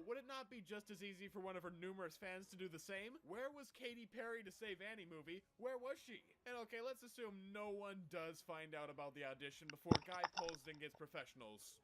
Now, would it not be just as easy for one of her numerous fans to do the same? Where was Katy Perry to Save Annie movie? Where was she? And okay, let's assume no one does find out about the audition before Guy pulls and gets professionals.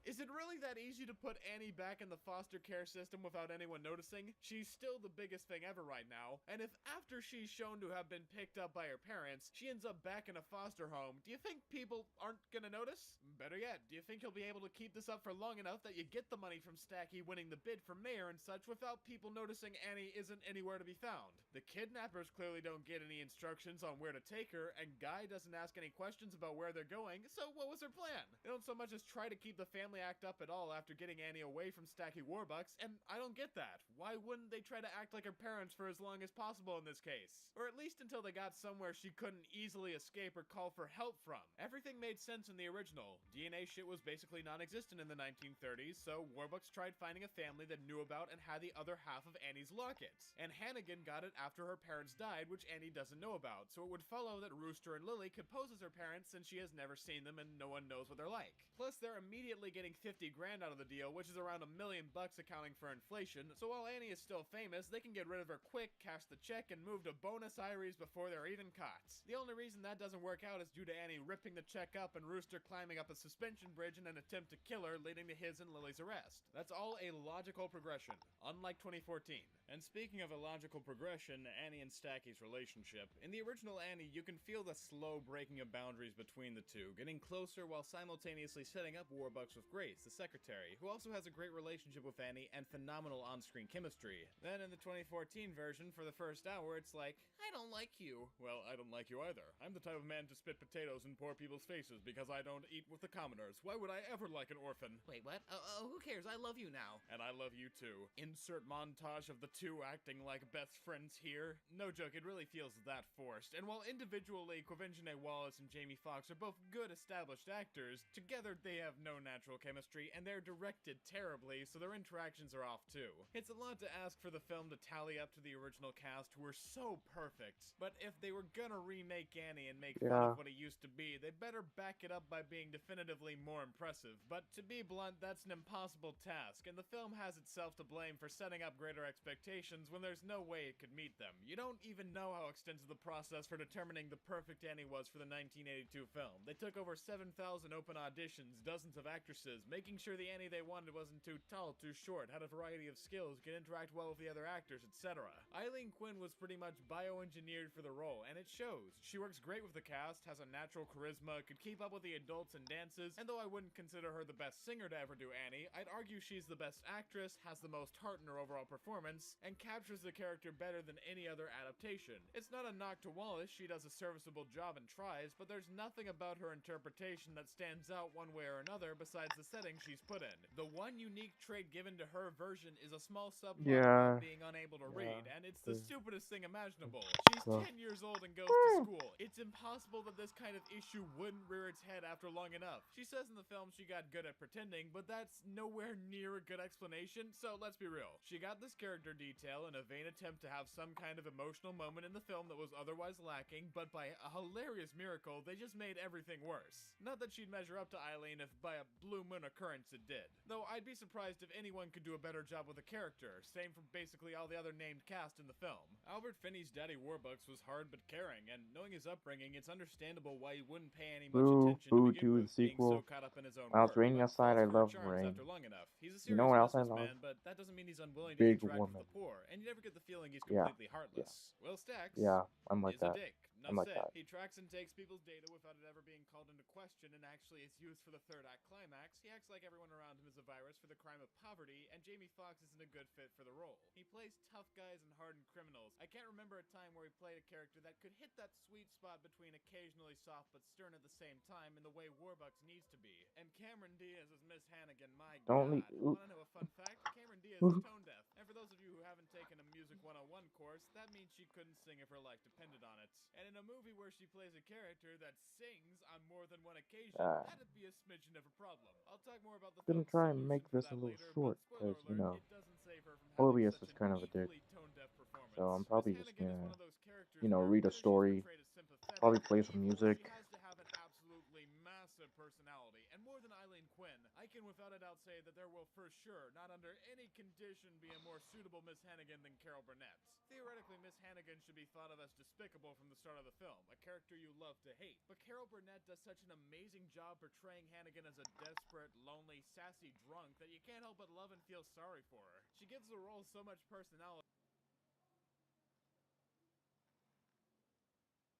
Is it really that easy to put Annie back in the foster care system without anyone noticing? She's still the biggest thing ever right now, and if after she's shown to have been picked up by her parents, she ends up back in a foster home, do you think people aren't gonna notice? Better yet, do you think you'll be able to keep this up for long enough that you get the money from Stacky winning the bid for mayor and such without people noticing Annie isn't anywhere to be found? The kidnappers clearly don't get any instructions on where to take her, and Guy doesn't ask any questions about where they're going, so what was her plan? They don't so much as try to keep the family act up at all after getting Annie away from Stacky Warbucks, and I don't get that. Why wouldn't they try to act like her parents for as long as possible in this case? Or at least until they got somewhere she couldn't easily escape or call for help from. Everything made sense in the original. DNA shit was basically non-existent in the 1930s, so Warbucks tried finding a family that knew about and had the other half of Annie's lockets. And Hannigan got it after her parents died, which Annie doesn't know about, so it would follow that Rooster and Lily could pose as her parents since she has never seen them and no one knows what they're like. Plus, they're immediately getting 50 grand out of the deal, which is around $1 million accounting for inflation, so while Annie is still famous, they can get rid of her quick, cash the check, and move to Buenos Aires before they're even caught. The only reason that doesn't work out is due to Annie ripping the check up and Rooster climbing up a suspension bridge in an attempt to kill her, leading to his and Lily's arrest. That's all a logical progression, unlike 2014. And speaking of a logical progression, Annie and Stacky's relationship, in the original Annie, you can feel the slow breaking of boundaries between the two, getting closer while simultaneously setting up Warbucks with Grace, the secretary, who also has a great relationship with Annie and phenomenal on-screen chemistry. Then in the 2014 version, for the first hour, it's like, I don't like you. Well, I don't like you either. I'm the type of man to spit potatoes in poor people's faces because I don't eat with the commoners. Why would I ever like an orphan? Wait, what? Who cares? I love you now. And I love you too. Insert montage of the two acting like best friends here. No joke, it really feels that forced. And while individually, Quvenzhané Wallis and Jamie Foxx are both good established actors, together they have no natural chemistry and they're directed terribly, so their interactions are off too. It's a lot to ask for the film to tally up to the original cast who were so perfect. But if they were gonna remake Annie and make fun of what it used to be, they better back it up by being definitively more impressive. But to be blunt, that's an impossible task, and the film has itself to blame for setting up greater expectations when there's no way it could meet them. You don't even know how extensive the process for determining the perfect Annie was for the 1982 film. They took over 7,000 open auditions, dozens of actresses, making sure the Annie they wanted wasn't too tall, too short, had a variety of skills, could interact well with the other actors, etc. Eileen Quinn was pretty much bioengineered for the role, and it shows. She works great with the cast, has a natural charisma, could keep up with the adults and dances, and though I wouldn't consider her the best singer to ever do Annie, I'd argue she's the best actress, has the most heart in her overall performance, and captures the character better than any other adaptation. It's not a knock to Wallis, she does a serviceable job and tries, but there's nothing about her interpretation that stands out one way or another besides the setting she's put in. The one unique trait given to her version is a small subplot about being unable to read, and it's the stupidest thing imaginable. She's 10 years old and goes to school. It's impossible that this kind of issue wouldn't rear its head after long enough. She says in the film she got good at pretending, but that's nowhere near a good explanation, so let's be real. She got this character detail in a vain attempt to have some kind of emotional moment in the film that was otherwise lacking, but by a hilarious miracle, they just made everything worse. Not that she'd measure up to Eileen if by a blue moon occurrence it did. Though I'd be surprised if anyone could do a better job with the character, same for basically all the other named cast in the film. Albert Finney's Daddy Warbucks was hard but caring, and knowing his upbringing, it's understandable why he wouldn't pay any much attention to begin with, being so caught up in his own When work, it's raining but outside, I falls for her love charms rain. after long enough. He's a You serious know what else I businessman, love? but that doesn't mean he's unwilling to Big interact woman. with the poor, and you never get the feeling he's Yeah. completely heartless. Will Stacks Yeah, I'm like is that. a dick. I'm Enough like said. that. He tracks and takes people's data without it ever being called into question and actually is used for the third act climax. He acts like everyone around him is a virus for the crime of poverty, and Jamie Foxx isn't a good fit for the role. He plays tough guys and hardened criminals. I can't remember a time where he played a character that could hit that sweet spot between occasionally soft but stern at the same time in the way Warbucks needs to be. And Cameron Diaz as Miss Hannigan, my Don't god. leave. Wanna know a fun fact? Cameron Diaz is tone deaf. And for those of you who haven't taken a Music 101 course, that means she couldn't sing if her life depended on it. And in a movie where she plays a character that sings on more than one occasion, that'd be a smidgen of a problem. I'll talk more about the Gonna film's try and solution make for this that a little later, short, but spoiler because, you alert, know, it doesn't save her from having Mobius such is kind of a dick. equally tone-deaf performance. So I'm Miss probably just Hannigan is gonna, one of those characters you know, where read a whether she's story, portrayed as sympathetic probably or play some evil, music. she has to have an absolutely massive personality. And more than Eileen Quinn, I can without a doubt say that there will for sure, not under any condition, be a more suitable Miss Hannigan than Carol Burnett's. Theoretically, Miss Hannigan should be thought of as despicable from the start of the film, a character you love to hate. But Carol Burnett does such an amazing job portraying Hannigan as a desperate, lonely, sassy drunk that you can't help but love and feel sorry for her. She gives the role so much personality.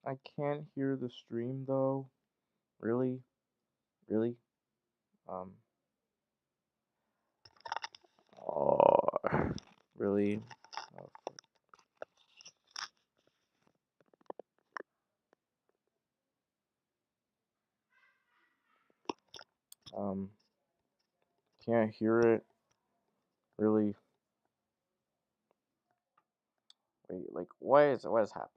I can't hear the stream though. Really? Really? Um. Oh, really? Oh, can't hear it. Really? Wait, like, what is happening?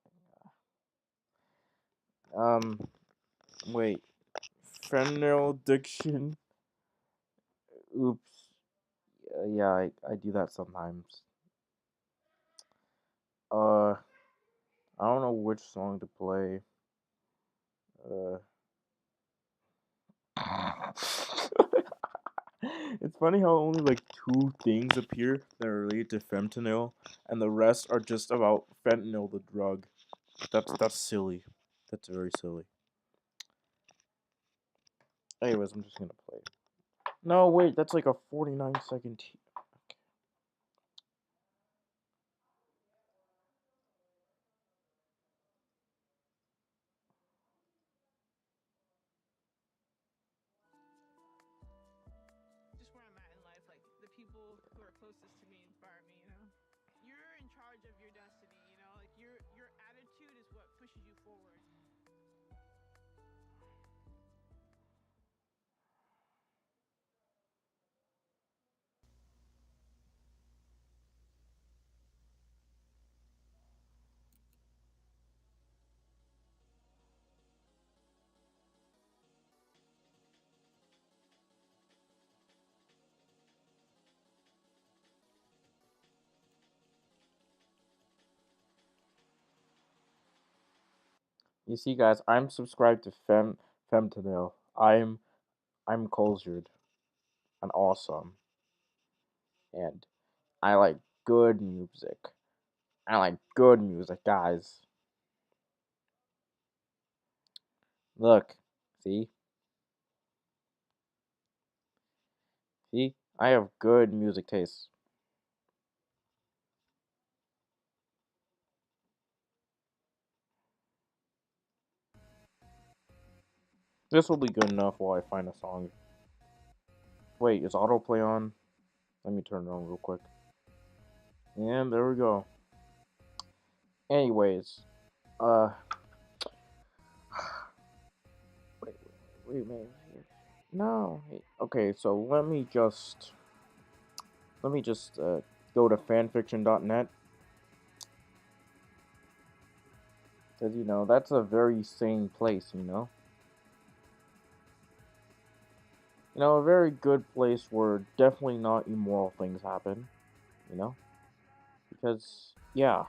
Wait. Fentanyl addiction. Oops. Yeah, I do that sometimes. I don't know which song to play. Uh. It's funny how only like two things appear that are related to fentanyl, and the rest are just about fentanyl, the drug. That's silly. That's very silly. Anyways, I'm just gonna play. No, wait, that's like a 49-second. Just where I'm at in life, like the people who are closest to me inspire me, you know. You're in charge of your destiny, you know, like your attitude is what pushes you forward. You see, guys, I'm subscribed to Femtanil. I'm cultured and awesome, and I like good music. I like good music, guys. Look, see, see, I have good music taste. This will be good enough while I find a song. Wait, is autoplay on? Let me turn it on real quick. And there we go. Anyways, uh, wait. No. Okay, so let me just go to fanfiction.net. Cause that's a very sane place. A very good place where definitely not immoral things happen. You know, because yeah,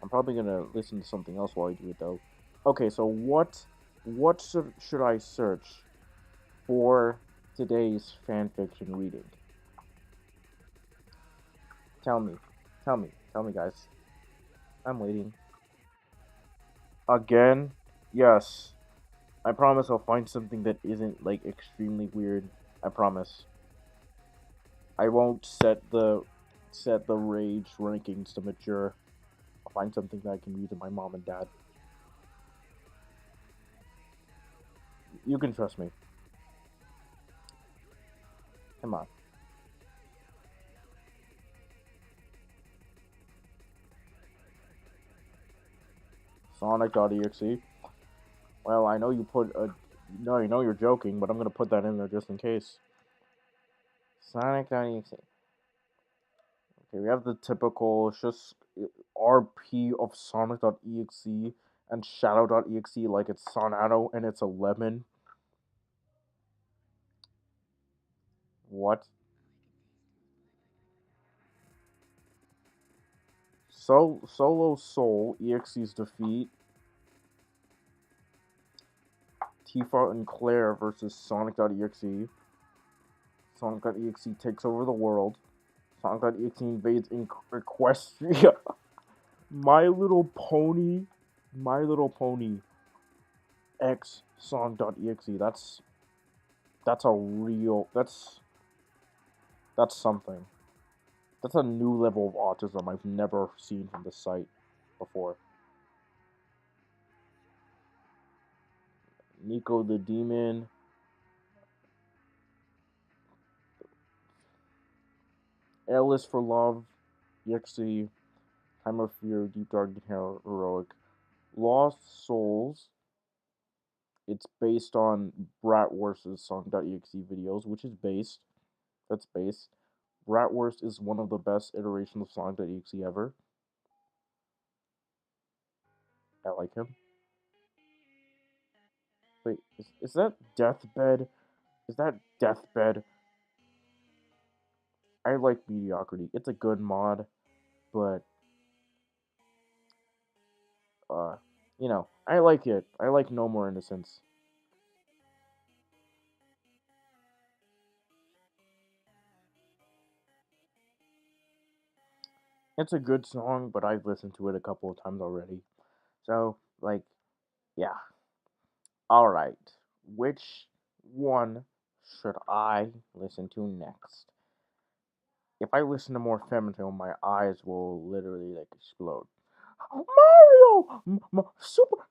I'm probably gonna listen to something else while I do it though. Okay, so what should I search for today's fanfiction reading? Tell me, tell me, guys. I'm waiting. Again, yes. I promise I'll find something that isn't like extremely weird. I promise. I won't set the rage rankings to mature. I'll find something that I can read to my mom and dad. You can trust me. Come on. Sonic.exe. Well, I know you put a. No, you know you're joking, but I'm gonna put that in there just in case. Sonic.exe. Okay, we have the typical. It's just RP of Sonic.exe and Shadow.exe like it's Sonato and it's a lemon. What? Solo Soul EXE's defeat. Tifa and Claire versus Sonic.exe. Sonic.exe takes over the world. Sonic.exe invades Equestria. My Little Pony. My Little Pony X Song.exe. That's a real. That's something. That's a new level of autism I've never seen from this site before. Nico the Demon. Alice for Love. EXE. Time of Fear. Deep Dark and Heroic. Lost Souls. It's based on Bratwurst's Song.exe videos, which is based. That's based. Bratwurst is one of the best iterations of Song.exe ever. I like him. Wait, is that Deathbed? Is that Deathbed? I like Mediocrity. It's a good mod, but uh, I like it. I like No More Innocence. It's a good song, but I've listened to it a couple of times already. So, like, yeah. Alright. Which one should I listen to next? If I listen to more Feminine, my eyes will literally, like, explode. Mario! Super.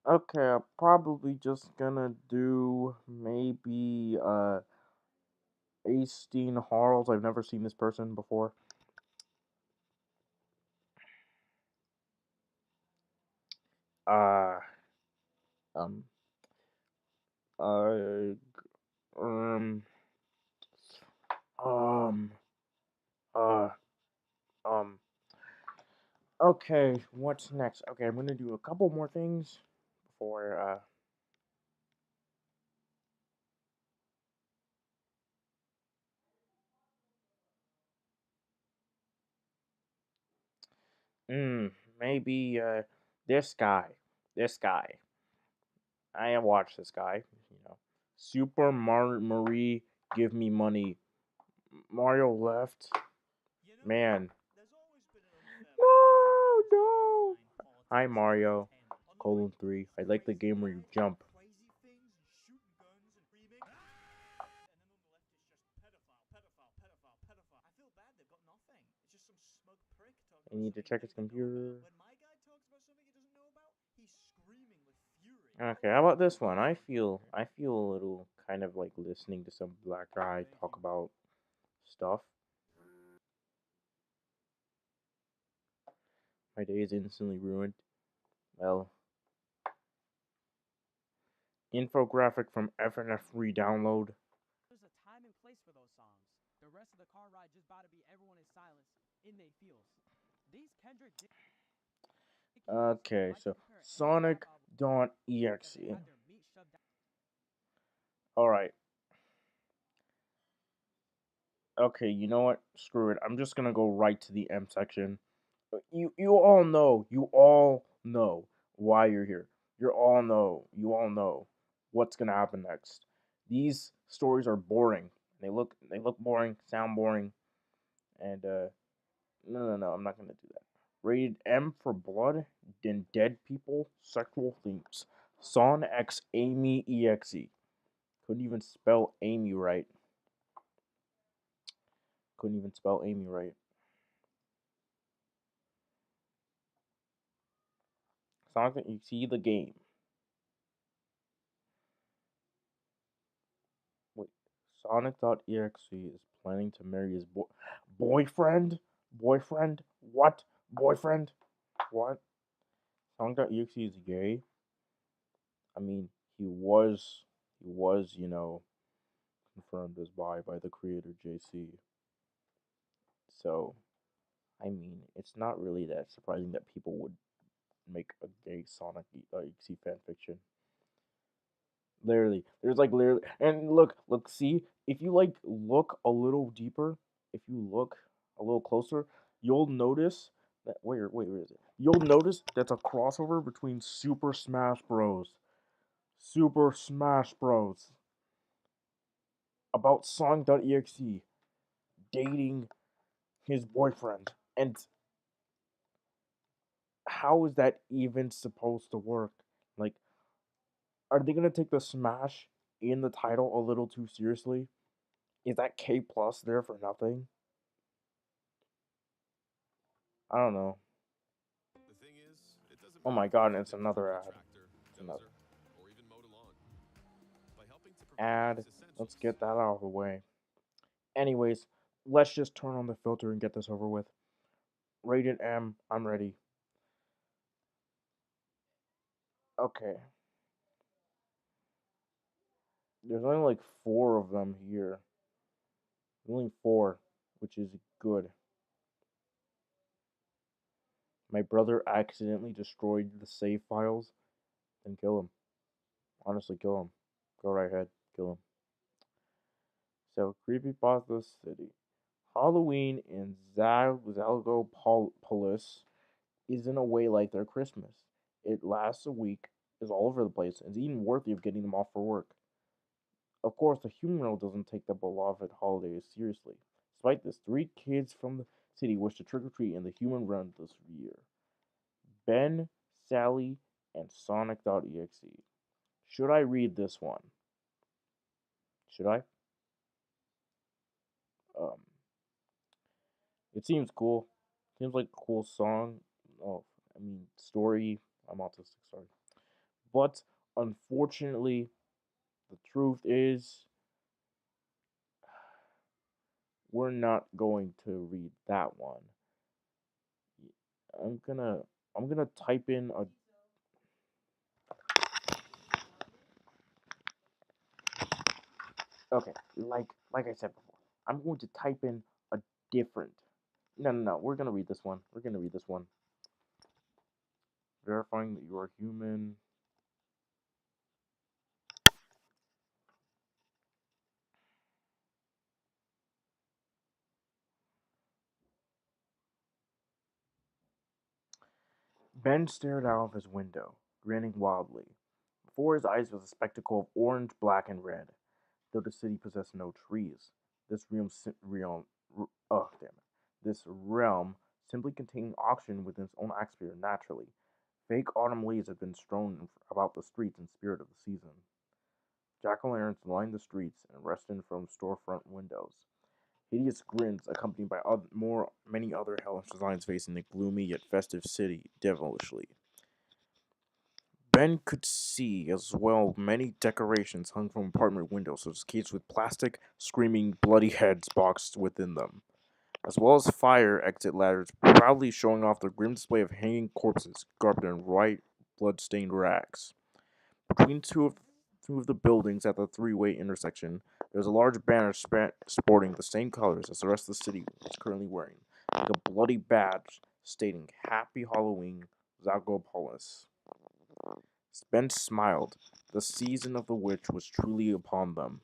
Okay, I'm probably just gonna do maybe Aisteen Harls. I've never seen this person before. Uh um uh um um uh um okay, what's next? Okay, I'm gonna do a couple more things before maybe this guy. This guy. I watched this guy, Super Marie give me money. Mario left. Man. No, no. Hi Mario. Colon 3. I like the game where you jump. I need to check his computer. Okay, how about this one? I feel a little kind of like listening to some black guy talk about stuff. My day is instantly ruined. Well, infographic from FNF re-download. There's a time and place for those songs. The rest of the car ride just about to be everyone in silence in they feels. These Kendrick Okay, so Sonic.exe. Alright. Okay, you know what? Screw it. I'm just gonna go right to the M section. You all know why you're here. You all know what's gonna happen next. These stories are boring. They look boring, sound boring, and no, I'm not gonna do that. Rated M for blood, then dead people, sexual themes. Son X Amy EXE. Couldn't even spell Amy right. Couldn't even spell Amy right. Sonic, you see the game. Wait, Sonic.exe is planning to marry his boyfriend? Boyfriend? What? Boyfriend? What? Sonic.exe is gay? I mean, he was, confirmed as bi by the creator JC. So, I mean, it's not really that surprising that people would make a gay Sonic EXE fanfiction. Literally, there's like literally, and look, see, if you like look a little deeper, if you look a little closer, you'll notice that where is it? You'll notice that's a crossover between Super Smash Bros. About Sonic.exe dating his boyfriend, and how is that even supposed to work? Like, are they gonna take the Smash in the title a little too seriously? Is that K plus there for nothing? I don't know. The thing is, it doesn't Oh matter my if god, you and can it's improve another a ad. tractor, It's another dozer, or even mow the lawn. By helping to provide ad. these Let's essentials, get that out of the way. Anyways, let's just turn on the filter and get this over with. Rated M, I'm ready. Okay. There's only like 4 of them here. Only 4, which is good. My brother accidentally destroyed the save files. Then kill him. Honestly, kill him. Go right ahead. Kill him. So, Creepypasta City. Halloween in Zalgopolis is in a way like their Christmas. It lasts a week, is all over the place, and is even worthy of getting them off for work. Of course, the human world doesn't take the beloved holidays seriously. Despite this, 3 kids from the city wish to trick or treat in the human realm this year. Ben, Sally, and Sonic.exe. Should I read this one? Should I? Um, it seems cool. Seems like a cool song. Oh, I mean, story. I'm autistic, sorry. But unfortunately, the truth is, we're not going to read that one. I'm gonna I'm gonna type in a okay, like I said before. I'm going to type in a different. No. We're gonna read this one. We're gonna read this one. Verifying that you are human. Ben stared out of his window, grinning wildly. Before his eyes was a spectacle of orange, black, and red. Though the city possessed no trees, this this realm simply contained oxygen within its own atmosphere naturally. Fake autumn leaves had been strewn about the streets in spirit of the season. Jack-o'-lanterns lined the streets and rested from storefront windows. Hideous grins, accompanied by many other hellish designs facing the gloomy yet festive city devilishly. Ben could see as well many decorations hung from apartment windows, such as cages with plastic, screaming, bloody heads boxed within them, as well as fire exit ladders proudly showing off their grim display of hanging corpses garbed in bright, blood-stained rags. Between two of the buildings at the three-way intersection, there was a large banner sporting the same colors as the rest of the city was currently wearing, like a bloody badge stating "Happy Halloween, Zagopolis." Spence smiled. The season of the witch was truly upon them.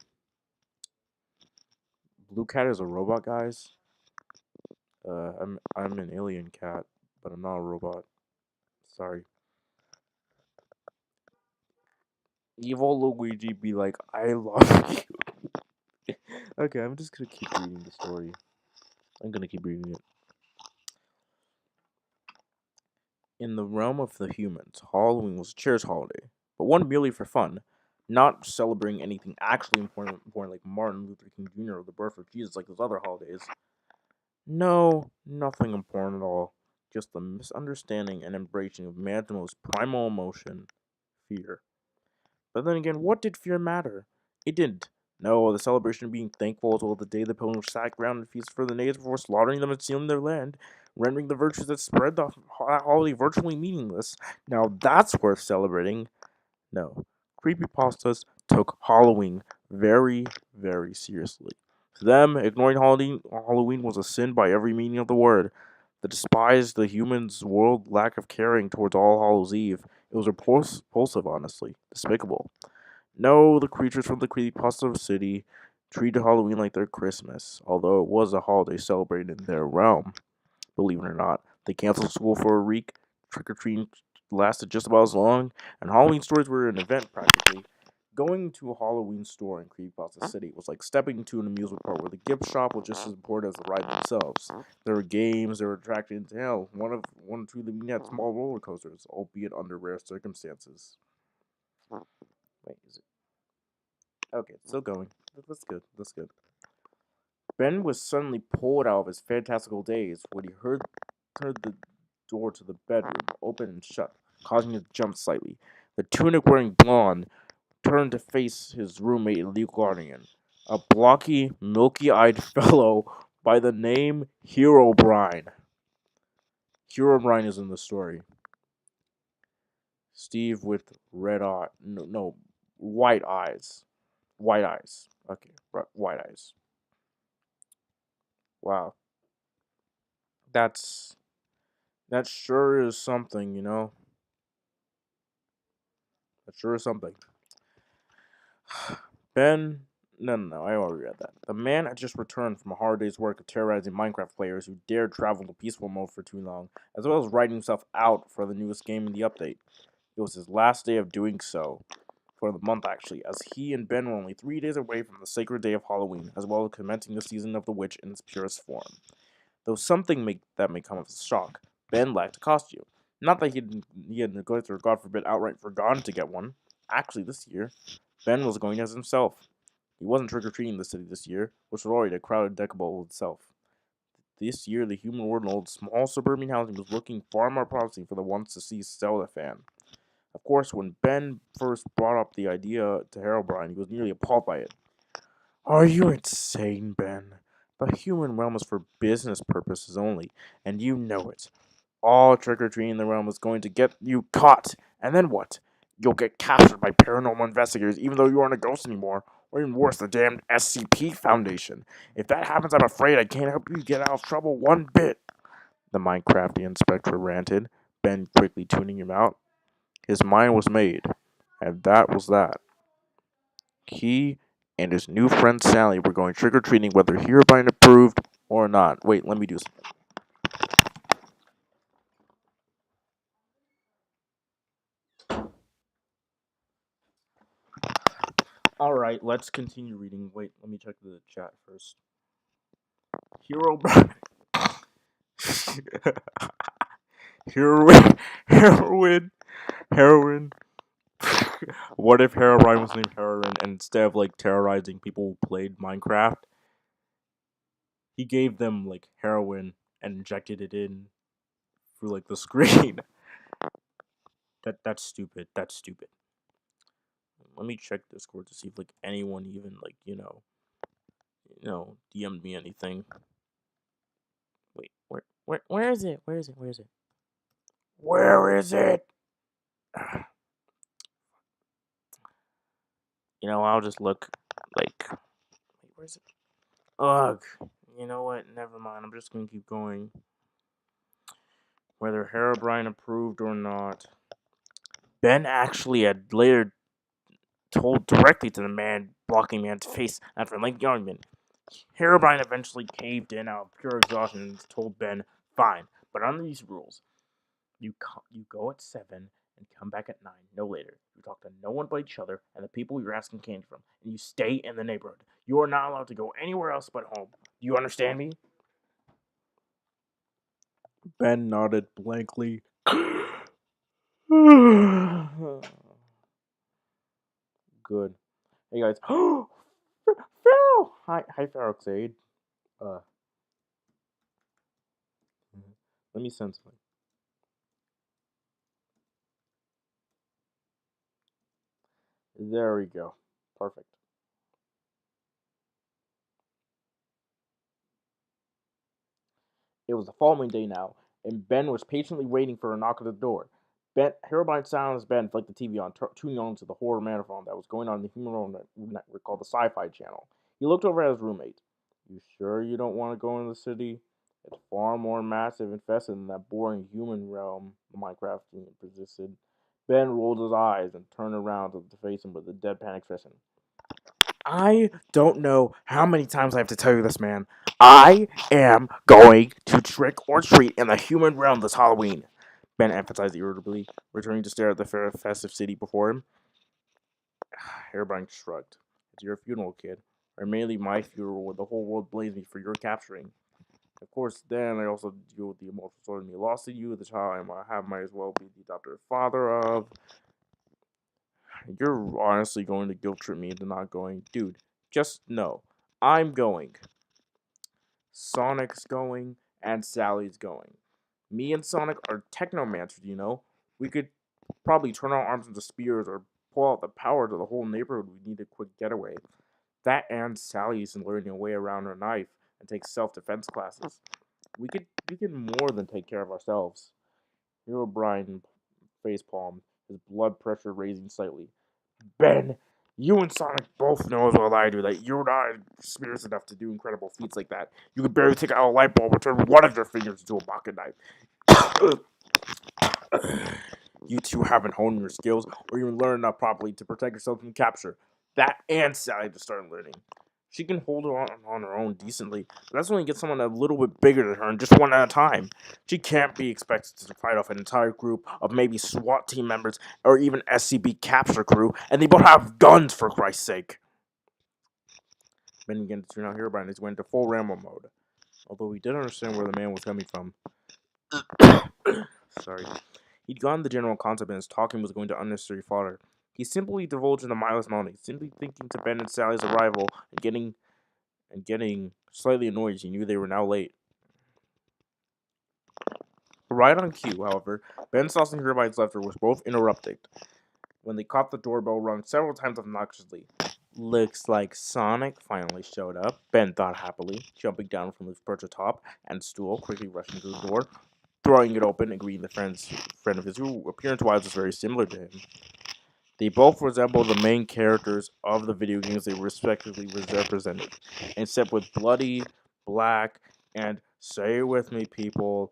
Blue Cat is a robot, guys. I'm an alien cat, but I'm not a robot. Sorry. Evil Luigi be like, I love you. Okay, I'm just gonna keep reading the story. I'm gonna keep reading it. In the realm of the humans, Halloween was a cherished holiday, but one merely for fun, not celebrating anything actually important like Martin Luther King Jr. or the birth of Jesus like those other holidays. No, nothing important at all. Just the misunderstanding and embracing of man's most primal emotion, fear. But then again, what did fear matter? It didn't. No, the celebration of being thankful as well the day the pilgrims sat around and feasted for the natives before slaughtering them and stealing their land, rendering the virtues that spread the holiday virtually meaningless. Now that's worth celebrating. No. Creepypastas took Halloween very, very seriously. To them, ignoring Halloween was a sin by every meaning of the word. The despised the humans' world lack of caring towards All Hallows Eve. It was repulsive, honestly. Despicable. No, the creatures from the creepypasta city treated Halloween like their Christmas, although it was a holiday celebrated in their realm. Believe it or not, they canceled school for a week. Trick or treating lasted just about as long, and Halloween stories were an event practically. Going to a Halloween store in Creepypasta City was like stepping into an amusement park where the gift shop was just as important as the ride themselves. There were games, there were attractions, hell, one or two of them even had small roller coasters, albeit under rare circumstances. Wait, is it? Okay, it's still going. That's good. That's good. Ben was suddenly pulled out of his fantastical daze when he heard the door to the bedroom open and shut, causing him to jump slightly. The tunic-wearing blonde turned to face his roommate and legal guardian, a blocky, milky-eyed fellow by the name Herobrine. Herobrine is in the story. Steve with red eye, no, white eyes. White eyes. Okay, white eyes. Wow, that's that sure is something, you know. That sure is something. Ben, no, I already read that. The man had just returned from a hard day's work of terrorizing Minecraft players who dared travel into peaceful mode for too long, as well as writing himself out for the newest game in the update. It was his last day of doing so, for the month actually, as he and Ben were only 3 days away from the sacred day of Halloween, as well as commencing the season of the witch in its purest form. Though that may come as a shock, Ben lacked a costume. Not that he had neglected or, God forbid, outright forgotten to get one. Actually, this year, Ben was going as himself. He wasn't trick-or-treating the city this year, which was already a crowded decibel itself. This year, the human world small suburban housing was looking far more promising for the once-deceased Zelda fan. Of course, when Ben first brought up the idea to Herobrine, he was nearly appalled by it. Are you insane, Ben? The human realm is for business purposes only, and you know it. All trick-or-treating in the realm is going to get you caught, and then what? You'll get captured by paranormal investigators even though you aren't a ghost anymore, or even worse, the damned SCP Foundation. If that happens, I'm afraid I can't help you get out of trouble one bit. The Minecrafty inspector ranted, Ben quickly tuning him out. His mind was made, and that was that. He and his new friend Sally were going trick-or-treating whether hereby approved or not. Wait, let me do something. Alright, let's continue reading. Wait, let me check the chat first. Herobrine. Heroin. What if Herobrine was named Heroin and instead of like terrorizing people who played Minecraft, he gave them like heroin and injected it in through like the screen? That's stupid. That's stupid. Let me check Discord to see if like anyone even like DM'd me anything. Wait, where is it? Where is it? Where is it? Where is it? I'll just look like. Wait, where is it? Ugh. You know what? Never mind. I'm just gonna keep going. Whether Herobrine approved or not, Ben actually had later told directly to the man blocking man's face after a lengthy argument. Herobrine eventually caved in out of pure exhaustion and told Ben, "Fine, but under these rules, you go at 7 and come back at 9, no later. You talk to no one but each other and the people you're asking candy from, and you stay in the neighborhood. You are not allowed to go anywhere else but home. Do you understand me?" Ben nodded blankly. Good. Hey guys. Pharaoh! Hi, Pharaoh Xade. Uh, let me send something. There we go. Perfect. It was the following day now, and Ben was patiently waiting for a knock at the door. Herobrine silenced Ben, flicked the TV on, tuning on to the horror marathon that was going on in the human world network called the Sci-Fi Channel. He looked over at his roommate. "You sure you don't want to go in the city?" It's far more massive and festive than that boring human realm the Minecraft team persisted. Ben rolled his eyes and turned around to face him with a deadpan expression. I don't know how many times I have to tell you this, man. I am going to trick or treat in the human realm this Halloween. Ben emphasized irritably, returning to stare at the fair festive city before him. Hairbrine shrugged. It's your funeral, kid. Or mainly my funeral where the whole world blames me for your capturing. Of course, then I also deal with the emotional story of me lost to you, the child I have might as well be the adopted father of. You're honestly going to guilt trip me into not going. Dude, just know. I'm going. Sonic's going, and Sally's going. Me and Sonic are technomancers, you know? We could probably turn our arms into spears or pull out the power to the whole neighborhood. We need a quick getaway. That and Sally's learning a way around her knife and take self-defense classes. We can more than take care of ourselves. Hero Brian facepalmed, his blood pressure raising slightly. Ben, you and Sonic both know as well as I do that you're not experienced enough to do incredible feats like that. You could barely take out a light bulb or turn one of your fingers into a pocket knife. You two haven't honed your skills or even learned enough properly to protect yourself from capture. That and Sally just started learning. She can hold on her own decently, but that's when you get someone a little bit bigger than her and just one at a time. She can't be expected to fight off an entire group of maybe SWAT team members or even SCB capture crew, and they both have guns for Christ's sake. Ben began to turn out Herobrine and he went into full Rambo mode. Although he did understand where the man was coming from. Sorry. He'd gotten the general concept and his talking was going to unnecessary fodder. He simply divulged into mindless moaning, simply thinking to Ben and Sally's arrival and getting slightly annoyed as he knew they were now late. Right on cue, however, Ben Sauce and Herbine's laughter was both interrupted when they caught the doorbell rung several times obnoxiously. Looks like Sonic finally showed up, Ben thought happily, jumping down from his perch atop and stool, quickly rushing to the door, throwing it open and greeting the friend of his who appearance-wise was very similar to him. They both resemble the main characters of the video games they respectively represented, except with bloody, black, and, say it with me people,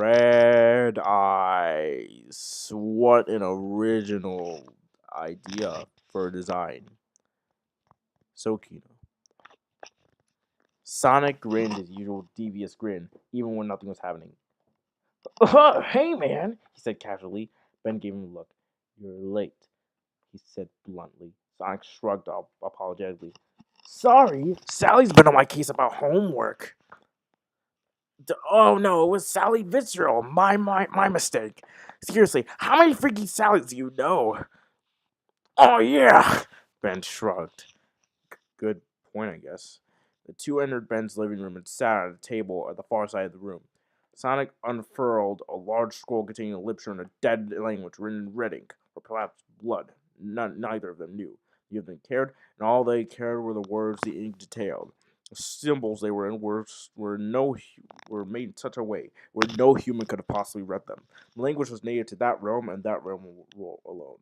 red eyes. What an original idea for a design. So Kino. Sonic grinned his usual devious grin, even when nothing was happening. Hey man, he said casually. Ben gave him a look. You're late, he said bluntly. Sonic shrugged apologetically. Sorry, Sally's been on my case about homework. Oh no, it was Sally Visceral. My mistake. Seriously, how many freaking Sallys do you know? Oh yeah, Ben shrugged. Good point, I guess. The two entered Ben's living room and sat at a table at the far side of the room. Sonic unfurled a large scroll containing a literature in a dead language written in red ink, or perhaps blood. Neither of them knew. Neither of them cared, and all they cared were the words the ink detailed. The symbols they were in were made in such a way where no human could have possibly read them. The language was native to that realm and that realm alone.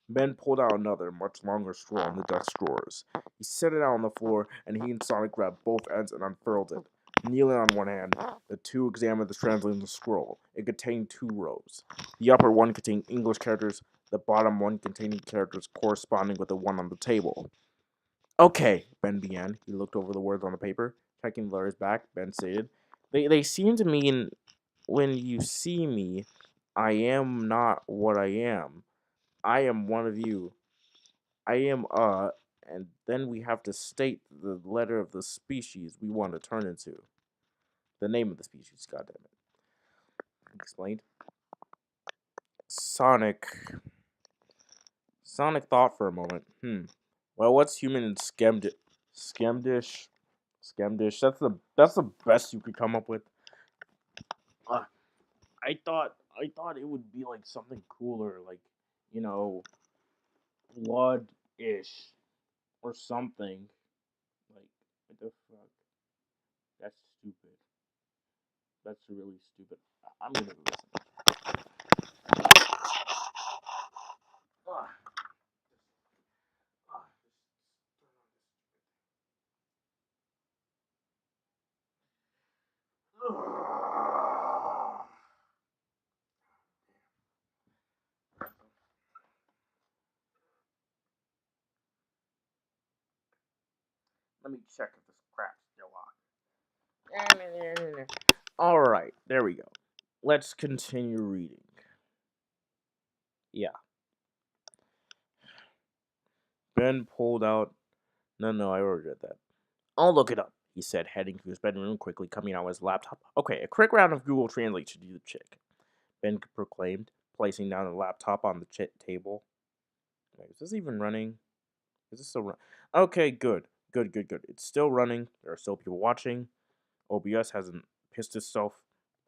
Ben pulled out another, much longer scroll in the desk drawers. He set it out on the floor, and he and Sonic grabbed both ends and unfurled it. Kneeling on one hand, the two examined the translating scroll. It contained two rows. The upper one contained English characters, the bottom one containing characters corresponding with the one on the table. Okay, Ben began. He looked over the words on the paper. Checking the letters back, Ben stated, They seem to mean, when you see me, I am not what I am. I am one of you. I am, and then we have to state the letter of the species we want to turn into. The name of the species, goddammit. Explained. Sonic thought for a moment. Well, what's human in Skemdish? Skemdish. That's the best you could come up with. Uh, I thought it would be like something cooler, like, you know, blood-ish or something. Like, what the fuck? That's stupid. That's really stupid. I'm gonna listen. Ah, ah. Let me check if this crap's still on. Alright, there we go. Let's continue reading. Yeah. Ben pulled out. No, I already read that. I'll look it up, he said, heading to his bedroom, quickly coming out with his laptop. Okay, a quick round of Google Translate should do the trick, Ben proclaimed, placing down the laptop on the table. Wait, is this even running? Is this still running? Okay, good. It's still running. There are still people watching. OBS hasn't pissed itself.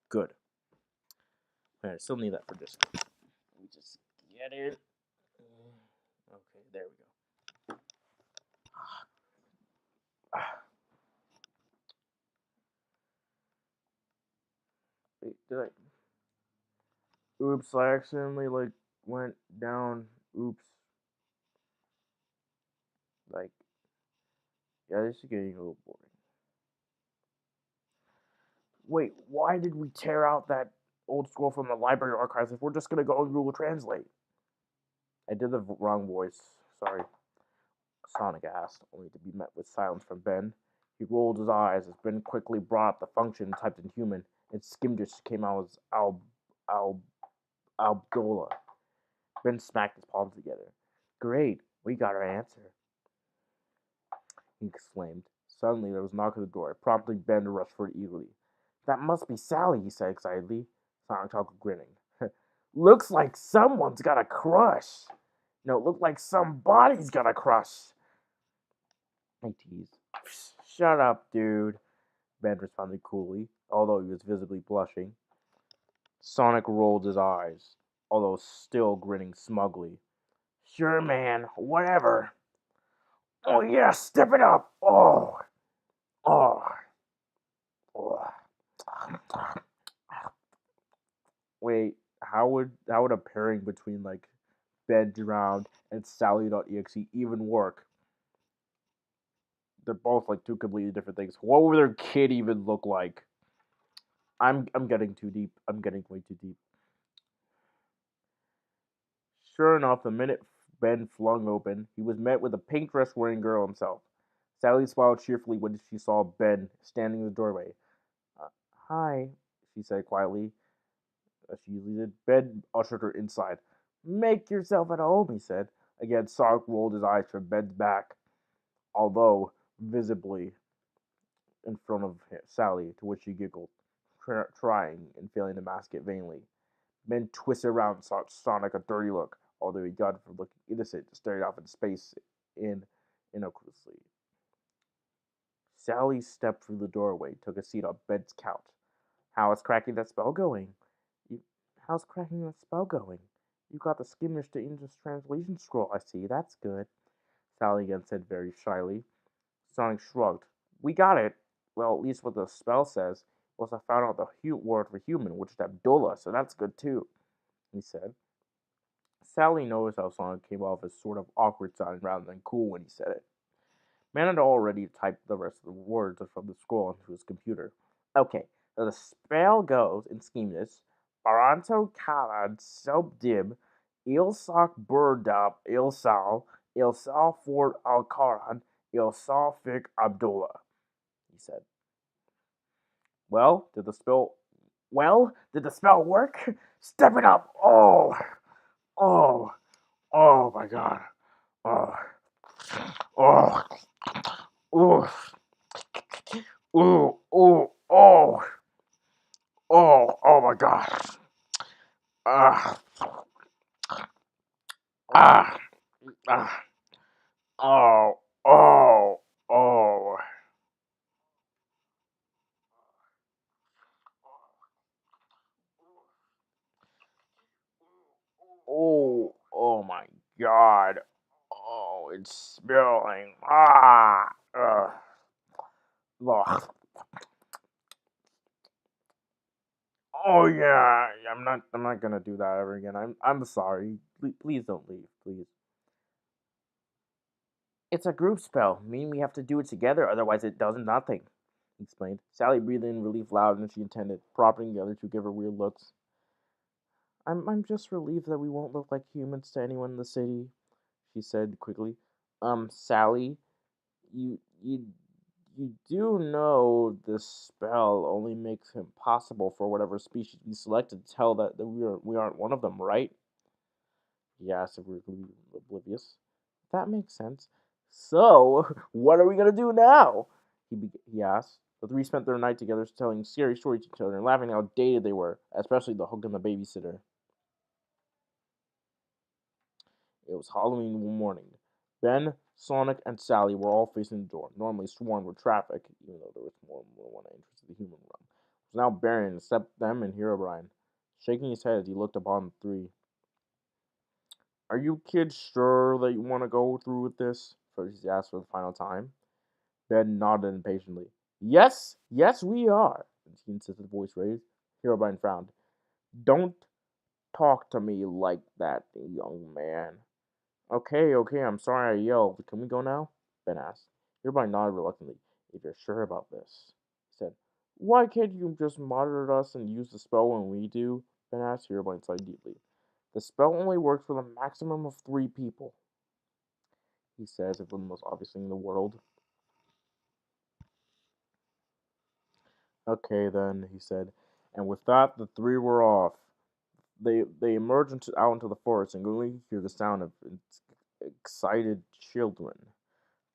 Good. I still need that for Discord. Let me just get it. Okay, there we go. Wait, did I? Oops, I accidentally, went down. Oops. Yeah, this is getting a little boring. Wait, why did we tear out that old scroll from the library archives if we're just gonna go on Google Translate? I did the wrong voice. Sorry. Sonic asked, only to be met with silence from Ben. He rolled his eyes as Ben quickly brought up the function and typed in human. Its skim just came out as Abdullah. Ben smacked his palms together. Great, we got our answer, he exclaimed. Suddenly there was a knock at the door, prompting Ben to rush for it eagerly. That must be Sally, he said excitedly. Sonic chuckled, grinning. Looks like someone's got a crush. No, it looked like somebody's got a crush. I teased. Shut up, dude, Ben responded coolly, although he was visibly blushing. Sonic rolled his eyes, although still grinning smugly. Sure, man, whatever. Oh, yeah, step it up. Oh. Wait, how would a pairing between Ben Drowned and Sally.exe even work? They're both two completely different things. What would their kid even look like? I'm getting too deep. I'm getting way too deep. Sure enough, the minute Ben flung open, he was met with a pink dress wearing girl himself. Sally smiled cheerfully when she saw Ben standing in the doorway. Hi, she said quietly. As she usually did, Ben ushered her inside. Make yourself at home, he said. Again, Sonic rolled his eyes from Ben's back, although visibly in front of Sally, to which she giggled, trying and failing to mask it vainly. Ben twisted around and saw Sonic a dirty look, although he got from looking innocent to staring off into space innocuously. Sally stepped through the doorway, took a seat on Ben's couch. How's cracking that spell going? How's cracking that spell going? You got the Skimmish to English translation scroll, I see. That's good, Sally again said very shyly. Sonic shrugged. We got it. Well, at least what the spell says was I found out the word for human, which is Abdullah, so that's good too, he said. Sally noticed how Sonic came off as sort of awkward sounding rather than cool when he said it. Man had already typed the rest of the words from the scroll into his computer. Okay, so the spell goes in Schemeless. Baranto Kalad Sobdib Ilsak Burdab Ilsal Ford Alcaran Ilsal Abdullah, he said. Did the spell work? Step it up! Oh my god. Oh. Oh. Ooh. Ooh. Ooh. Oh. Oh my god. Ah. Ah. Ah. Oh. Oh. Oh. Oh my god. Oh, it's spilling. Ah. Ugh. Ugh. Oh yeah, I'm not gonna do that ever again. I'm sorry. Please don't leave, please. It's a group spell, meaning we have to do it together, otherwise it does nothing. he explained. Sally breathed in relief louder than she intended, prompting the other to give her weird looks. I'm just relieved that we won't look like humans to anyone in the city, she said quickly. Sally, you you you do know this spell only makes it impossible for whatever species we selected to tell that we aren't one of them, right? He asked if we were oblivious. That makes sense. So, what are we gonna do now? He asked. The three spent their night together telling scary stories to each other and laughing at how dated they were, especially the hook and the babysitter. It was Halloween morning. Ben, Sonic, and Sally were all facing the door, normally swarmed with traffic, even though there was more than one entrance to the human realm. It was now barren except them and Herobrine. Shaking his head as he looked upon the three. Are you kids sure that you want to go through with this? First he asked for the final time. Ben nodded impatiently. Yes, yes, we are, he insisted, voice raised. Herobrine frowned. Don't talk to me like that, young man. Okay, I'm sorry I yelled. Can we go now? Ben asked. Herobrine nodded reluctantly. If you're sure about this, he said. Why can't you just monitor us and use the spell when we do? Ben asked. Herobrine sighed deeply. The spell only works with a maximum of 3 people, he says, if the most obvious thing in the world. Okay then, he said, and with that the three were off. They emerged out into the forest and could hear the sound of excited children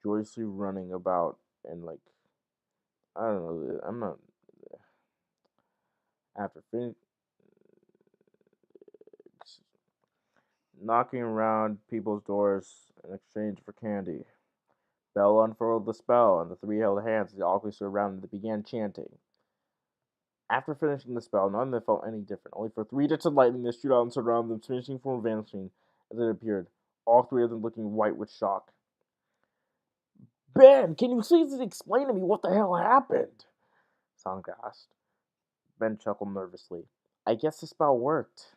joyously running about and like I don't know. I'm not after knocking around people's doors in exchange for candy. Belle unfurled the spell, and the three held hands as they awkwardly stood around and began chanting. After finishing the spell, none of them felt any different, only for 3 jets of lightning that shoot out and surround them, finishing form vanishing as it appeared, all 3 of them looking white with shock. Ben, can you please explain to me what the hell happened? Sonic asked. Ben chuckled nervously. I guess the spell worked.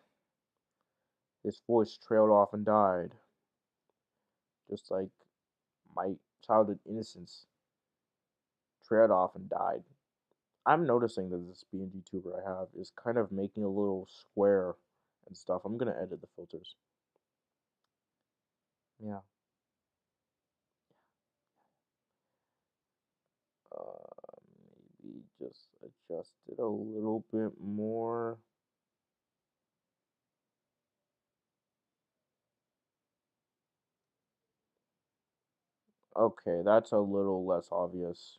His voice trailed off and died, just like my childhood innocence trailed off and died. I'm noticing that this B&G tuber I have is kind of making a little square and stuff. I'm gonna edit the filters. Yeah. Maybe just adjust it a little bit more. Okay, that's a little less obvious.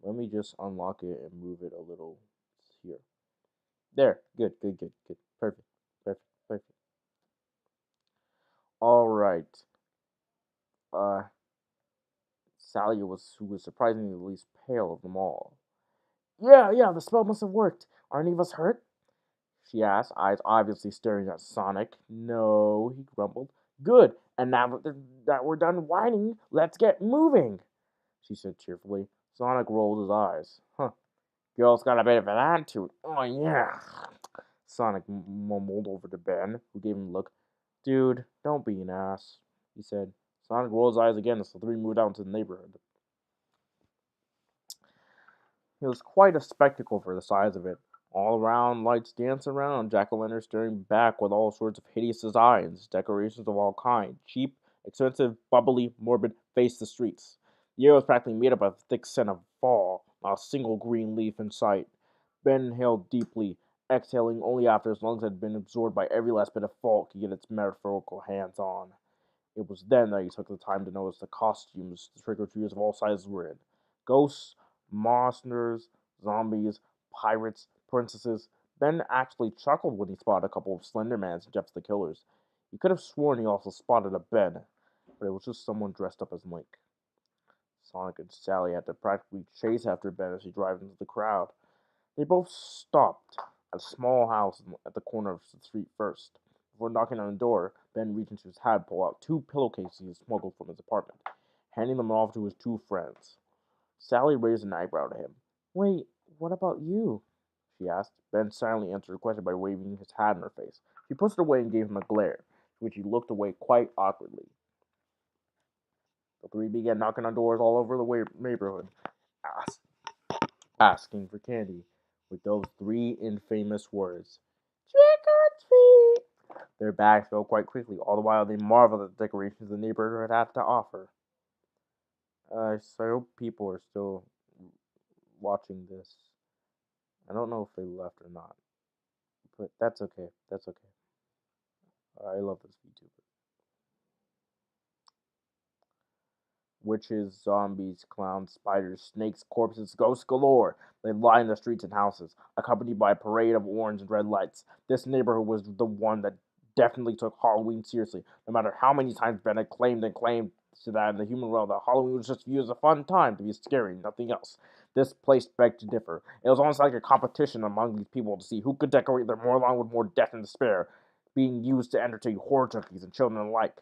Let me just unlock it and move it a little here. There. Good. Perfect. Perfect. All right. Uh, Sally who was surprisingly the least pale of them all. Yeah, the spell must have worked. Are any of us hurt? She asked, eyes obviously staring at Sonic. No, he grumbled. Good, and now that we're done whining, let's get moving, she said cheerfully. Sonic rolled his eyes. Huh, girl's got a bit of an attitude. Oh, yeah. Sonic mumbled over to Ben, who gave him a look. Dude, don't be an ass, he said. Sonic rolled his eyes again as the three moved out into the neighborhood. It was quite a spectacle for the size of it. All around, lights danced around, jack-o'-lanterns staring back with all sorts of hideous designs, decorations of all kinds, cheap, expensive, bubbly, morbid, faced the streets. The air was practically made up of a thick scent of fall, not a single green leaf in sight. Ben inhaled deeply, exhaling only after his lungs had been absorbed by every last bit of fall he could get its metaphorical hands on. It was then that he took the time to notice the costumes the trick-or-treaters of all sizes were in. Ghosts, monsters, zombies, pirates, princesses. Ben actually chuckled when he spotted a couple of Slendermans and Jeff the Killers. He could have sworn he also spotted a Ben, but it was just someone dressed up as Link. Sonic and Sally had to practically chase after Ben as he drove into the crowd. They both stopped at a small house at the corner of the street first. Before knocking on the door, Ben reached into his hat and pulled out 2 pillowcases he had smuggled from his apartment, handing them off to his 2 friends. Sally raised an eyebrow to him. Wait, what about you? She asked. Ben silently answered her question by waving his hat in her face. She pushed it away and gave him a glare, which he looked away quite awkwardly. The three began knocking on doors all over the neighborhood. asking for candy with those three infamous words, "Trick or treat!" Their bags filled quite quickly, all the while they marveled at the decorations the neighborhood had to offer. So I hope people are still watching this. I don't know if they left or not, but that's okay. That's okay. I love this VTuber. Witches, zombies, clowns, spiders, snakes, corpses, ghosts galore. They line the streets and houses, accompanied by a parade of orange and red lights. This neighborhood was the one that definitely took Halloween seriously, no matter how many times Ben had claimed to that in the human world that Halloween was just viewed as a fun time to be scary, nothing else. This place begged to differ. It was almost like a competition among these people to see who could decorate their more lawn with more death and despair, being used to entertain horror junkies and children alike.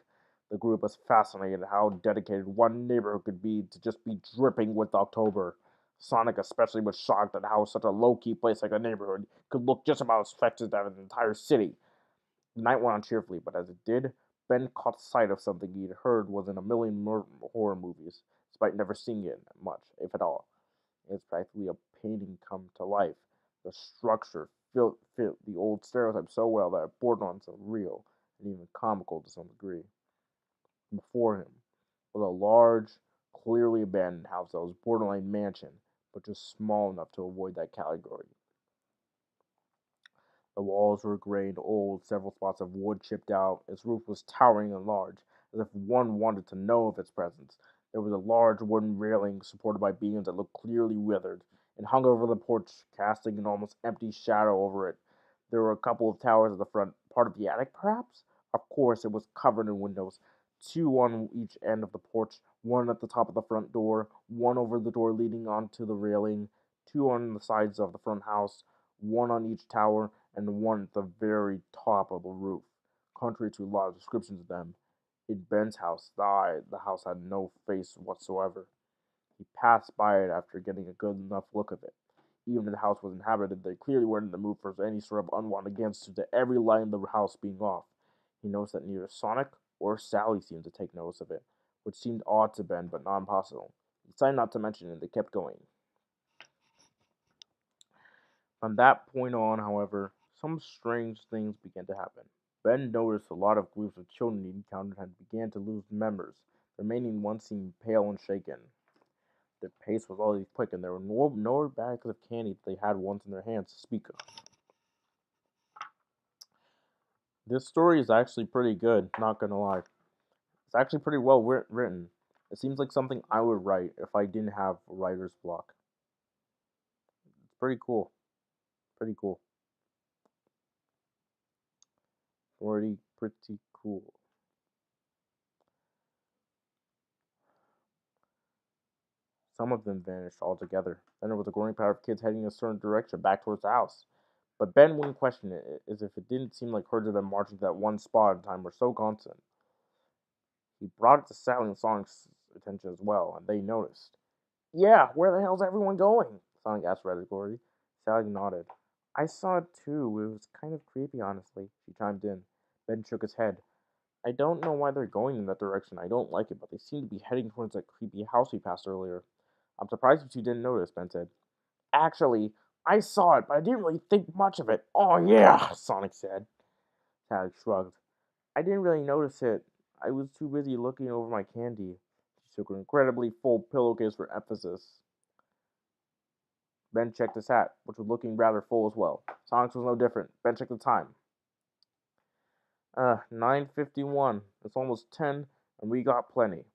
The group was fascinated at how dedicated one neighborhood could be to just be dripping with October. Sonic especially was shocked at how such a low-key place like a neighborhood could look just about as festive as an entire city. The night went on cheerfully, but as it did, Ben caught sight of something he'd heard was in a million horror movies, despite never seeing it much, if at all. It's practically a painting come to life. The structure fit the old stereotype so well that it bordered on surreal and even comical to some degree. Before him was a large, clearly abandoned house that was borderline mansion, but just small enough to avoid that category. The walls were gray and old, several spots of wood chipped out. Its roof was towering and large, as if one wanted to know of its presence. There was a large wooden railing supported by beams that looked clearly withered, and hung over the porch, casting an almost empty shadow over it. There were a couple of towers at the front, part of the attic, perhaps? Of course, it was covered in windows, two on each end of the porch, one at the top of the front door, one over the door leading onto the railing, two on the sides of the front house, one on each tower, and one at the very top of the roof. Contrary to a lot of descriptions of them, in Ben's house, the house had no face whatsoever. He passed by it after getting a good enough look of it. Even if the house was inhabited, they clearly weren't in the mood for any sort of unwanted guests due to every light in the house being off. He noticed that neither Sonic or Sally seemed to take notice of it, which seemed odd to Ben but not impossible. He decided not to mention it and they kept going. From that point on, however, some strange things began to happen. Ben noticed a lot of groups of children he encountered had began to lose members. The remaining ones seemed pale and shaken. Their pace was always quick, and there were no bags of candy that they had once in their hands to speak of. This story is actually pretty good, not gonna lie. It's actually pretty well written. It seems like something I would write if I didn't have writer's block. It's pretty cool. Pretty cool. Pretty cool. Some of them vanished altogether. Then there was a growing crowd of kids heading in a certain direction, back towards the house. But Ben wouldn't question it, as if it didn't seem like herds of them marching to that one spot at a time were so constant. He brought it to Sally and Sonic's attention as well, and they noticed. "Yeah, where the hell's everyone going?" Sonic asked rhetorically. Sally nodded. "I saw it too. It was kind of creepy, honestly," she chimed in. Ben shook his head. "I don't know why they're going in that direction. I don't like it, but they seem to be heading towards that creepy house we passed earlier." "I'm surprised that you didn't notice," Ben said. "Actually, I saw it, but I didn't really think much of it." "Oh yeah," Sonic said. Sally shrugged. "I didn't really notice it. I was too busy looking over my candy." She took her incredibly full pillowcase for emphasis. Ben checked his hat, which was looking rather full as well. Sonic's was no different. Ben checked the time. 9:51. It's almost 10, and we got plenty.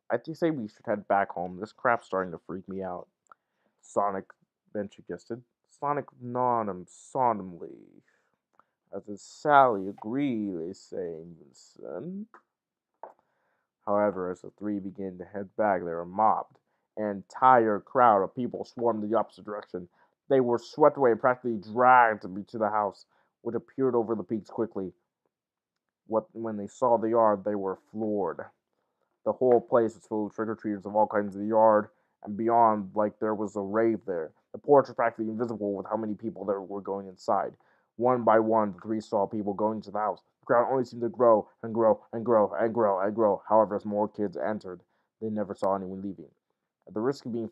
I think say we should head back home. This crap's starting to freak me out." Sonic, Ben suggested. Sonic nodded solemnly. As did Sally agree, they say in unison. However, as the three began to head back, they were mobbed. An entire crowd of people swarmed in the opposite direction. They were swept away and practically dragged to the house, which appeared over the peaks quickly. When they saw the yard, they were floored. The whole place was full of trick-or-treaters of all kinds in the yard and beyond, like there was a rave there. The porch was practically invisible with how many people there were going inside. One by one, the three saw people going into the house. The crowd only seemed to grow and grow and grow and grow and grow. However, as more kids entered, they never saw anyone leaving. At the risk of being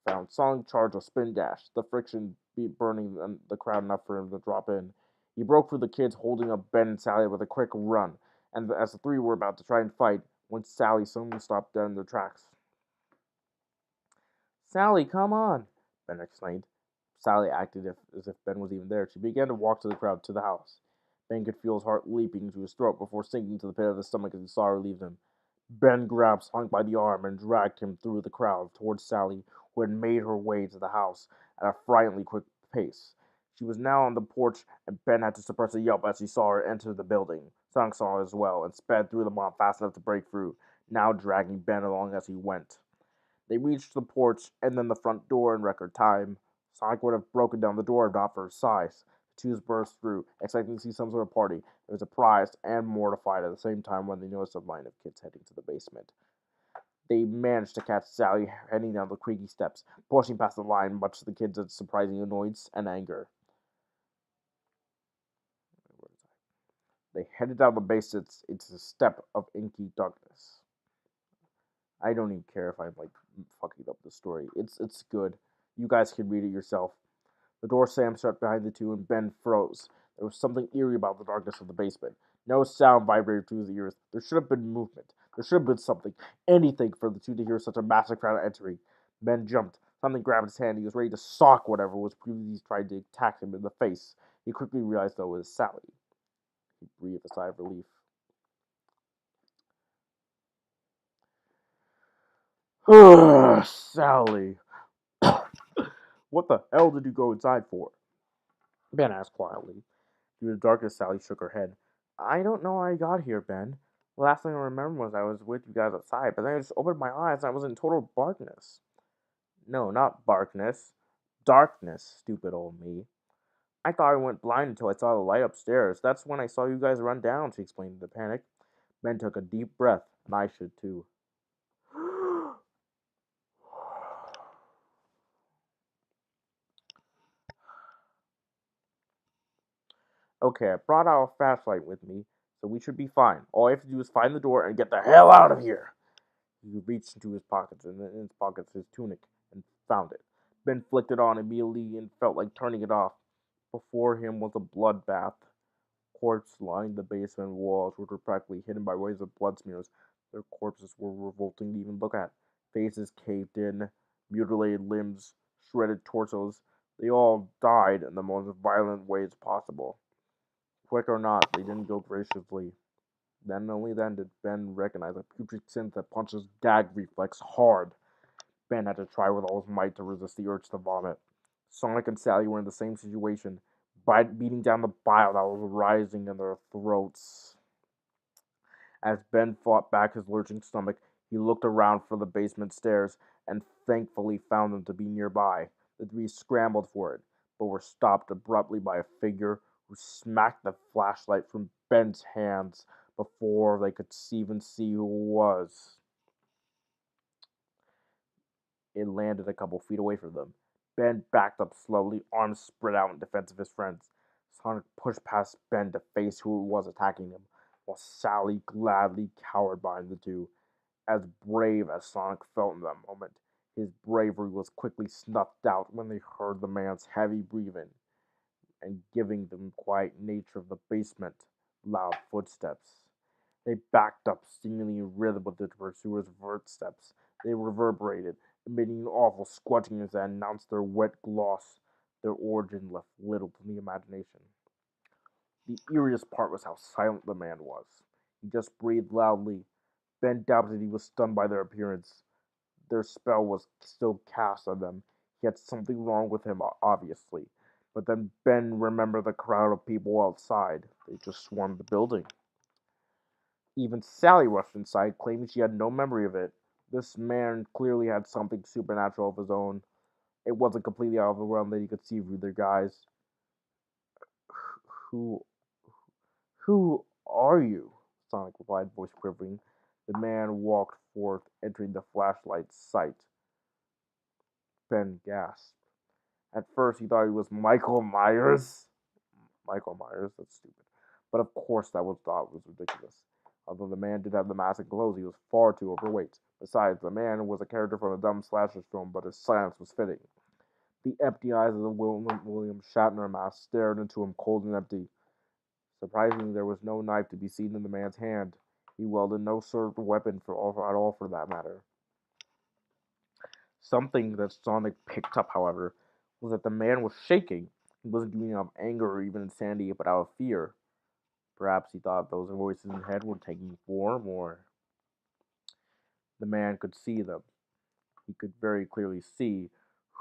found. Sonic charged a spin dash, the friction burning the crowd enough for him to drop in. He broke through the kids, holding up Ben and Sally with a quick run, and as the three were about to try and fight, when Sally suddenly stopped dead in their tracks. Sally, come on, Ben exclaimed. Sally acted as if Ben was even there. She began to walk to the crowd, to the house. Ben could feel his heart leaping to his throat before sinking to the pit of his stomach as he saw her leave them. Ben grabbed Sonic by the arm and dragged him through the crowd towards Sally, who had made her way to the house at a frighteningly quick pace. She was now on the porch, and Ben had to suppress a yelp as he saw her enter the building. Sonic saw her as well, and sped through the mob fast enough to break through, now dragging Ben along as he went. They reached the porch and then the front door in record time. Sonic would have broken down the door if not for his size. The twos burst through, expecting to see some sort of party. They were surprised and mortified at the same time when they noticed a line of kids heading to the basement. They managed to catch Sally heading down the creaky steps, pushing past the line, much to the kids' surprising annoyance and anger. They headed down the basement into a step of inky darkness. I don't even care if I'm fucking up the story. It's good. You guys can read it yourself. The door slammed shut behind the two, and Ben froze. There was something eerie about the darkness of the basement. No sound vibrated through his ears. There should have been movement. There should have been something, anything, for the two to hear such a massive crowd entering. Ben jumped. Something grabbed his hand. He was ready to sock whatever was previously trying to attack him in the face. He quickly realized, though, it was Sally. He breathed a sigh of relief. Sally. What the hell did you go inside for? Ben asked quietly. Through the darkness, Sally shook her head. I don't know how I got here, Ben. The last thing I remember was I was with you guys outside, but then I just opened my eyes and I was in total darkness. No, not barkness. Darkness, stupid old me. I thought I went blind until I saw the light upstairs. That's when I saw you guys run down, she explained in the panic. Ben took a deep breath, and I should too. Okay, I brought out a flashlight with me, so we should be fine. All I have to do is find the door and get the hell out of here. He reached into his pockets and in his pockets his tunic and found it. Ben flicked it on immediately and felt like turning it off. Before him was a bloodbath. Corpses lined the basement walls, which were practically hidden by waves of blood smears. Their corpses were revolting to even look at. Faces caved in, mutilated limbs, shredded torsos. They all died in the most violent ways possible. Quick or not, they didn't go graciously. Then and only then did Ben recognize a putrid synth that punched his gag reflex hard. Ben had to try with all his might to resist the urge to vomit. Sonic and Sally were in the same situation, beating down the bile that was rising in their throats. As Ben fought back his lurching stomach, he looked around for the basement stairs and thankfully found them to be nearby. The three scrambled for it, but were stopped abruptly by a figure who smacked the flashlight from Ben's hands before they could even see who it was. It landed a couple feet away from them. Ben backed up slowly, arms spread out in defense of his friends. Sonic pushed past Ben to face who it was attacking him, while Sally gladly cowered behind the two. As brave as Sonic felt in that moment, his bravery was quickly snuffed out when they heard the man's heavy breathing and, giving the quiet nature of the basement, loud footsteps. They backed up, seemingly in rhythm with the pursuer's footsteps. They reverberated, emitting an awful squelching as they announced their wet gloss. Their origin left little to the imagination. The eeriest part was how silent the man was. He just breathed loudly. Ben doubted he was stunned by their appearance. Their spell was still cast on them. He had something wrong with him, obviously. But then Ben remembered the crowd of people outside. They just swarmed the building. Even Sally rushed inside, claiming she had no memory of it. This man clearly had something supernatural of his own. It wasn't completely out of the realm that he could see through their guise. Who who are you? Sonic replied, voice quivering. The man walked forth, entering the flashlight's sight. Ben gasped. At first, he thought he was Michael Myers. Michael Myers, that's stupid. But of course, that thought was ridiculous. Although the man did have the mask and clothes, he was far too overweight. Besides, the man was a character from a dumb slasher film, but his silence was fitting. The empty eyes of the William Shatner mask stared into him cold and empty. Surprisingly, there was no knife to be seen in the man's hand. He wielded no sort of weapon at all for that matter. Something that Sonic picked up, however, was that the man was shaking. He wasn't doing it out of anger or even insanity, but out of fear. Perhaps he thought those voices in his head were taking form, or the man could see them. He could very clearly see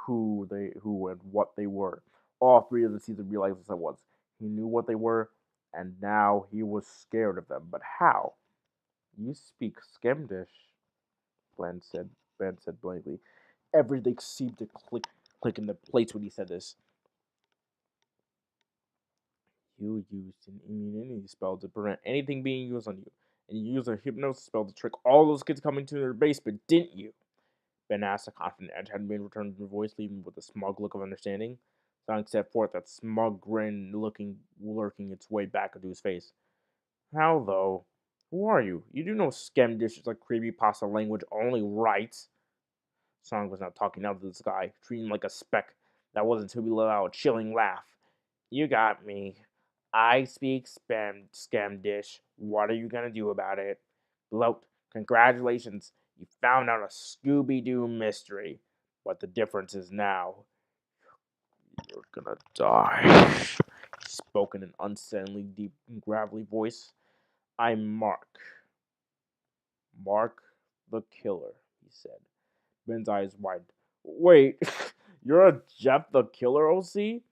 who and what they were. All three of the seasons realized this at once. He knew what they were, and now he was scared of them. But how? You speak Skemdish, Ben said blankly. Everything seemed to click into place when he said this. You used an immunity spell to prevent anything being used on you. And you used a hypnosis spell to trick all those kids coming to their basement, didn't you? Ben asked, a confident edge had been returned to her voice, leaving with a smug look of understanding. Sonic set forth that smug grin lurking its way back into his face. How, though? Who are you? You do know Skemdish is like creepypasta language only, right? Sonic was now talking out to this guy, treating him like a speck. That wasn't until he let out a chilling laugh. You got me. I speak Skemdish. What are you gonna do about it? Bloat, congratulations. You found out a Scooby-Doo mystery. But the difference is now, you're gonna die. He spoke in an unsettling, deep, and gravelly voice. I'm Mark. Mark the Killer, he said. Ben's eyes widened. Wait, you're a Jeff the Killer, OC?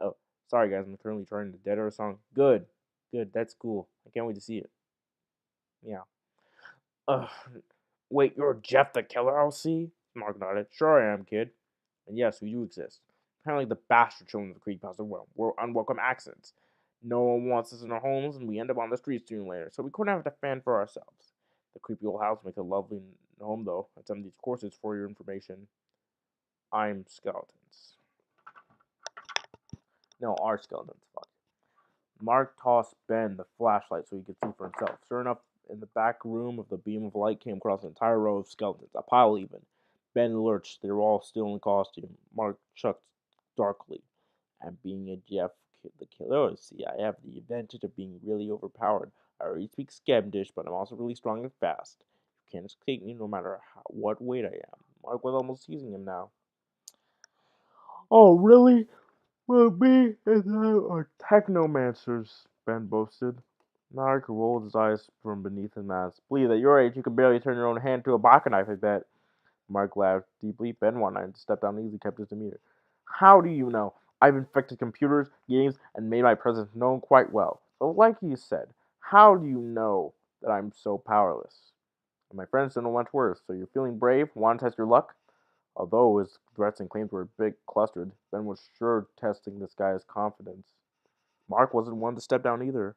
Oh, sorry guys, I'm currently trying to dead air a song. Good, that's cool. I can't wait to see it. Yeah. Ugh. Wait, you're Jeff the Killer, OC? Mark nodded. Sure I am, kid. And yes, we do exist. Kind of like the bastard children of the creepypasta realm. We're unwelcome accidents. No one wants us in our homes, and we end up on the streets sooner or later, so we couldn't have to fend for ourselves. The creepy old house makes a lovely home, though, and some of these courses, for your information, I'm skeletons. No, our skeletons. Fuck. Mark tossed Ben the flashlight so he could see for himself. Sure enough, in the back room of the beam of light came across an entire row of skeletons, a pile even. Ben lurched. They were all still in costume. Mark chucked darkly. And being a Jeff the Killer, see, I have the advantage of being really overpowered. I already speak Skemdish, but I'm also really strong and fast. You can't escape me no matter what weight I am. Mark was almost teasing him now. Oh, really? Well, me and I are technomancers, Ben boasted. Mark rolled his eyes from beneath his mask. Believe at your age you can barely turn your own hand to a pocket knife, I bet. Mark laughed deeply. Ben wanted and stepped down easily, kept his demeanor. How do you know? I've infected computers, games, and made my presence known quite well. So, like you said, how do you know that I'm so powerless? And my friends don't know much worse, so you're feeling brave? Want to test your luck? Although his threats and claims were a bit clustered, Ben was sure testing this guy's confidence. Mark wasn't one to step down either.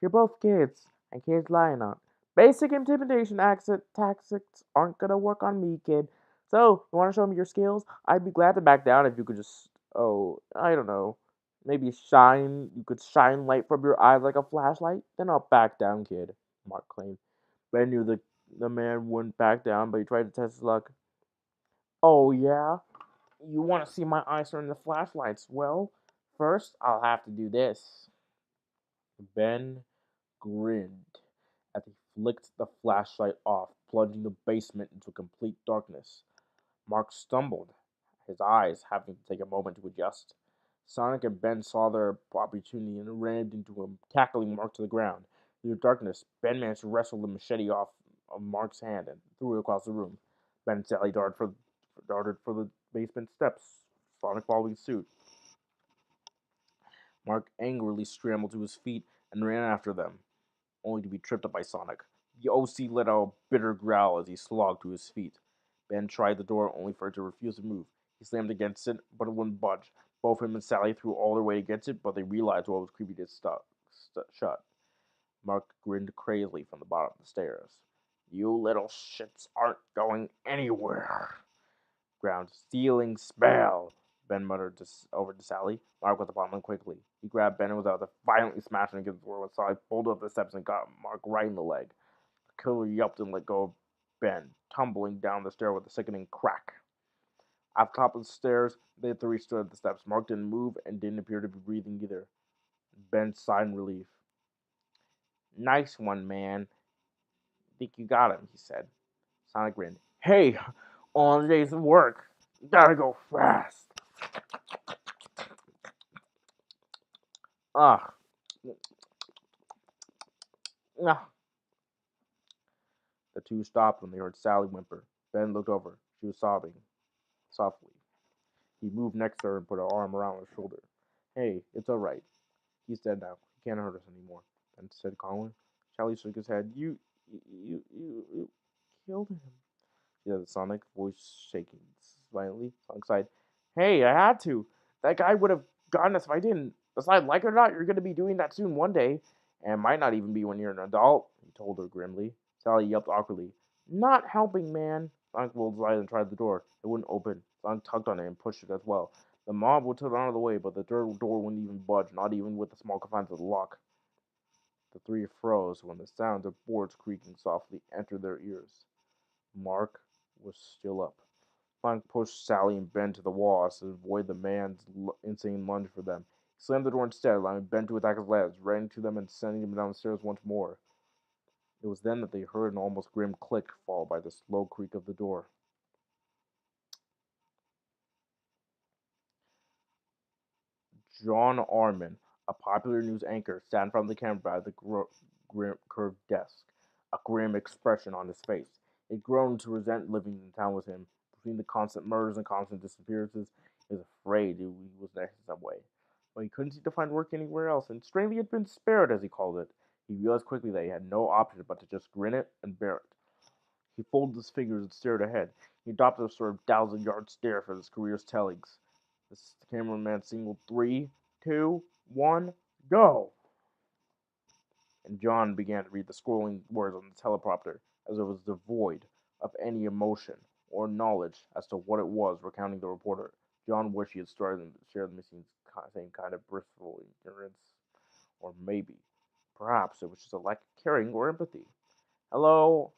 You're both kids, and kids lie not. Basic intimidation tactics aren't gonna work on me, kid. So, you wanna show me your skills? I'd be glad to back down if you could just, oh, I don't know, maybe you could shine light from your eyes like a flashlight? Then I'll back down, kid, Mark claimed. Ben knew the man wouldn't back down, but he tried to test his luck. Oh, yeah? You want to see my eyes turn into flashlights? Well, first I'll have to do this. Ben grinned as he flicked the flashlight off, plunging the basement into complete darkness. Mark stumbled, his eyes having to take a moment to adjust. Sonic and Ben saw their opportunity and rammed into him, tackling Mark to the ground. Through the darkness, Ben managed to wrestle the machete off of Mark's hand and threw it across the room. Ben and Sally darted for the basement steps, Sonic following suit. Mark angrily scrambled to his feet and ran after them, only to be tripped up by Sonic. The OC let out a bitter growl as he slogged to his feet. Ben tried the door only for it to refuse to move. He slammed against it, but it wouldn't budge. Both him and Sally threw all their weight against it, but they realized what was creepy to shut. Mark grinned crazily from the bottom of the stairs. You little shits aren't going anywhere. Ground stealing spell. Ben muttered over to Sally. Mark was upon them quickly. He grabbed Ben and was out there, violently smashing against the door with Sally, pulled up the steps and got Mark right in the leg. The killer yelped and let go of Ben, tumbling down the stair with a sickening crack. At the top of the stairs, the three stood at the steps. Mark didn't move and didn't appear to be breathing either. Ben sighed in relief. Nice one, man. Think you got him, he said. Sonic grinned. Hey, all the days of work. Gotta go fast. Ah. Ah. The two stopped when they heard Sally whimper. Ben looked over. She was sobbing. Softly. He moved next to her and put an arm around her shoulder. Hey, it's alright. He's dead now. He can't hurt us anymore. Ben said calmly. Sally shook his head. You killed him. She said, Sonic, voice shaking violently. Sonic sighed. Hey, I had to. That guy would have gotten us if I didn't. Besides, like it or not, you're going to be doing that soon one day. And might not even be when you're an adult, he told her grimly. Sally yelped awkwardly. Not helping, man. Sonic rolled his eyes and tried the door. It wouldn't open. Sonic tugged on it and pushed it as well. The mob would tilt out of the way, but the door wouldn't even budge, not even with the small confines of the lock. The three froze when the sound of boards creaking softly entered their ears. Mark was still up. Sonic pushed Sally and Ben to the wall to avoid the man's insane lunge for them. He slammed the door instead, allowing Ben to attack his legs, running to them and sending them down the stairs once more. It was then that they heard an almost grim click, followed by the slow creak of the door. John Arman, a popular news anchor, sat in front of the camera by the curved desk, a grim expression on his face. He had grown to resent living in town with him. Between the constant murders and constant disappearances, he was afraid he was next in some way. But he couldn't seem to find work anywhere else, and strangely had been spared, as he called it. He realized quickly that he had no option but to just grin it and bear it. He folded his fingers and stared ahead. He adopted a sort of 1,000-yard stare for his career's tellings. The cameraman signaled 3, 2, 1, go! And John began to read the scrolling words on the teleprompter, as it was devoid of any emotion or knowledge as to what it was recounting the reporter. John wished he had started to share the missing same kind of blissful ignorance. Or maybe, perhaps it was just a lack of caring or empathy. Hello,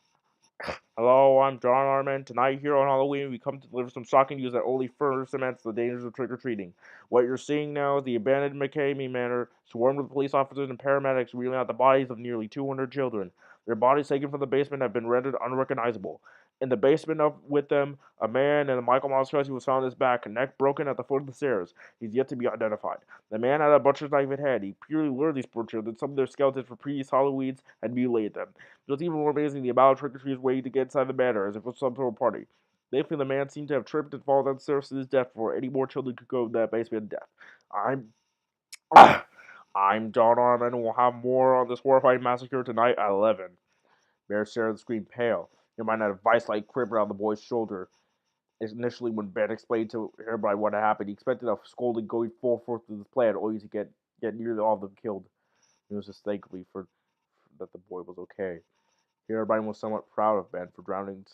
Hello, I'm John Arman. Tonight here on Halloween, we come to deliver some shocking news that only further cements the dangers of trick-or-treating. What you're seeing now is the abandoned McCamey Manor, swarmed with police officers and paramedics reeling out the bodies of nearly 200 children. Their bodies taken from the basement have been rendered unrecognizable. In the basement with them, a man in a Michael Myers costume was found on his back, neck broken at the foot of the stairs. He's yet to be identified. The man had a butcher's knife in head. He purely lured these poor children. Some of their skeletons for previous Halloweens had mutilated them. It was even more amazing the amount of trick-or-treaters waiting to get inside the manor, as if it was some sort of party. Thankfully, the man seemed to have tripped and fallen downstairs to his death before any more children could go to that basement of death. I'm John Arman, and we'll have more on this horrifying massacre tonight at 11. Bear stared at the screen, pale. Your mind had a vice-like grip around the boy's shoulder. Initially, when Ben explained to everybody what had happened, he expected a scolding going full force with his plan, only to get nearly all of them killed. He was just thankful for that the boy was okay. Herobrine was somewhat proud of Ben for drowning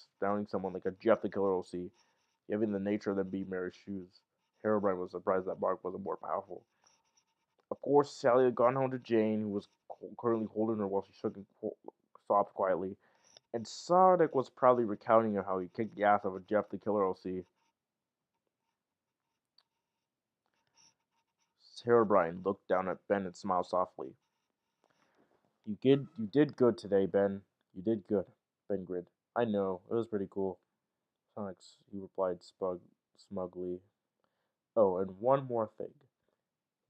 someone like a Jeff the Killer OC, given the nature of them being Mary's shoes. Herobrine was surprised that Mark wasn't more powerful. Of course, Sally had gone home to Jane, who was currently holding her while she shook and sobbed quietly, and Sonic was proudly recounting how he kicked the ass of a Jeff the Killer OC. Herobrine looked down at Ben and smiled softly. You did good today, Ben. You did good, Ben grinned. I know, it was pretty cool. Sonic, he replied smugly. Oh, and one more thing.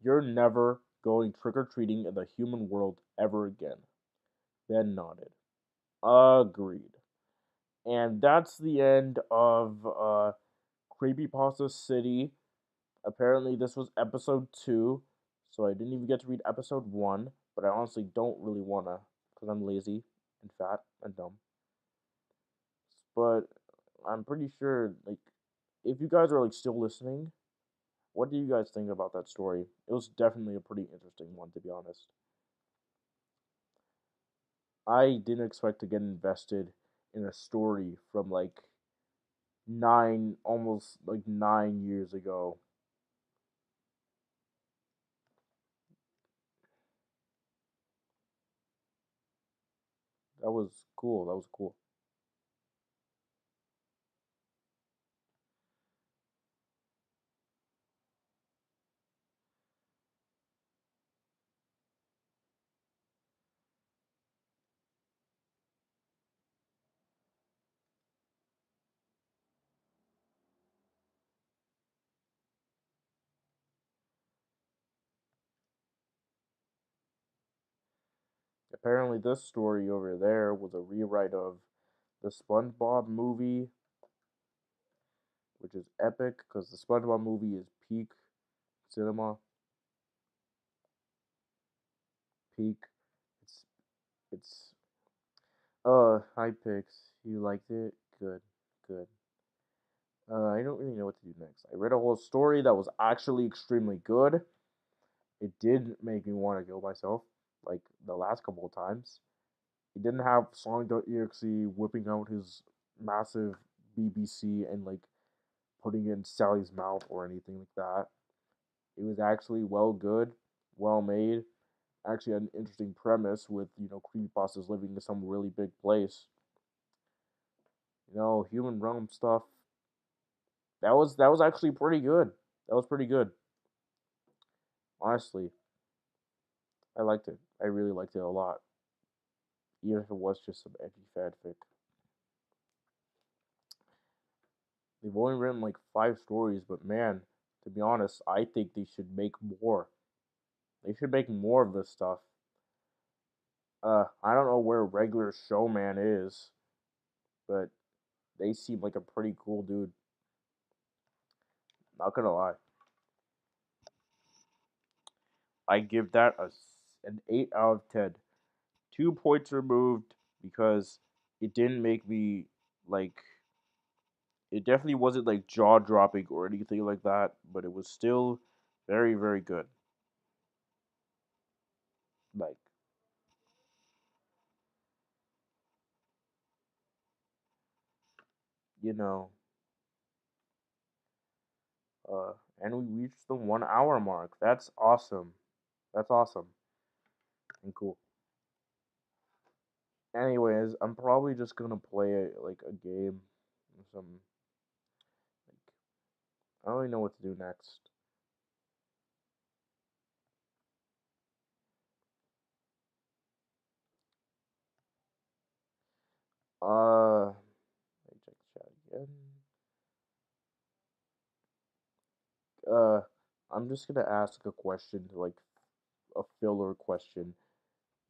You're never going trick-or-treating in the human world ever again. Ben nodded. Agreed. And that's the end of Creepypasta City. Apparently this was episode 2, so I didn't even get to read episode 1, but I honestly don't really wanna, because I'm lazy and fat and dumb. But I'm pretty sure, like, if you guys are, like, still listening, what do you guys think about that story? It was definitely a pretty interesting one, to be honest. I didn't expect to get invested in a story from, like, almost, like, 9 years ago. That was cool. That was cool. Apparently, this story over there was a rewrite of the SpongeBob movie, which is epic because the SpongeBob movie is peak cinema, peak. It's it's high picks. You liked it? Good, good. I don't really know what to do next. I read a whole story that was actually extremely good. It did make me want to kill myself, like the last couple of times. He didn't have Song.exe whipping out his massive BBC and like putting it in Sally's mouth or anything like that. It was actually well good, well made. Actually, an interesting premise with creepypastas living in some really big place. Human realm stuff. That was actually pretty good. That was pretty good. Honestly, I liked it. I really liked it a lot, even if it was just some edgy fanfic. They've only written like 5 stories, but man, to be honest, I think they should make more. They should make more of this stuff. I don't know where regular showman is, but they seem like a pretty cool dude. Not gonna lie, I give that an 8 out of 10. 2 points removed because it didn't make me like. It definitely wasn't like jaw dropping or anything like that, but it was still very very good. Like you know, and we reached the 1 hour mark. That's awesome. That's awesome and cool. Anyways, I'm probably just gonna play like a game or some like I don't really know what to do next. Let me check the chat again. Uh, I'm just gonna ask a question, like a filler question.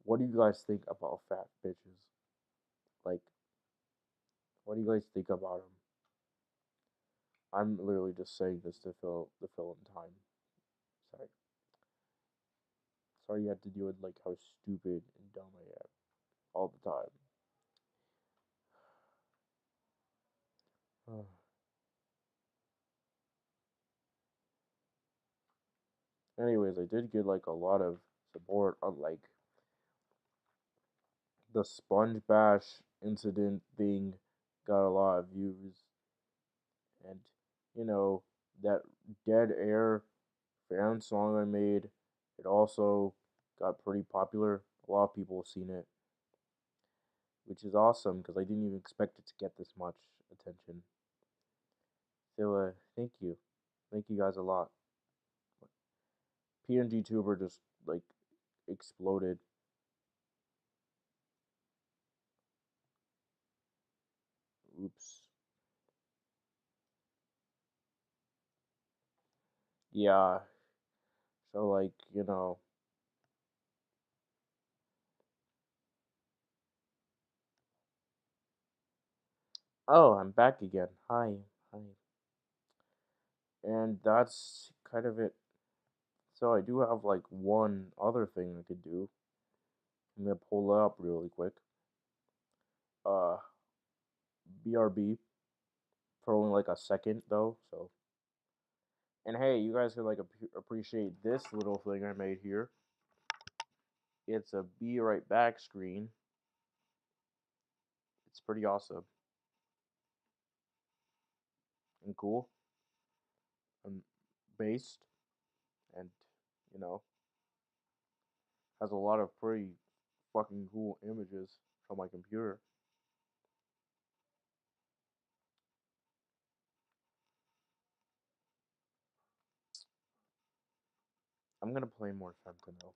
What do you guys think about fat bitches? Like, what do you guys think about them? I'm literally just saying this to fill in time. Sorry, sorry you had to deal with like how stupid and dumb I am all the time. Anyways, I did get like a lot of support on like the Sponge Bash incident thing got a lot of views, and you know that Dead Air fan song I made, it also got pretty popular. A lot of people have seen it, which is awesome because I didn't even expect it to get this much attention. So thank you guys a lot. PNG Tuber just like exploded. Oops. Yeah. So like oh, I'm back again. Hi, hi. And that's kind of it. So I do have like one other thing I could do. I'm gonna pull it up really quick. Uh, BRB for only like a second though. So, and hey, you guys can like appreciate this little thing I made here. It's a be right back screen. It's pretty awesome and cool and based, and you know has a lot of pretty fucking cool images. on my computer. I'm gonna play more fentanyl.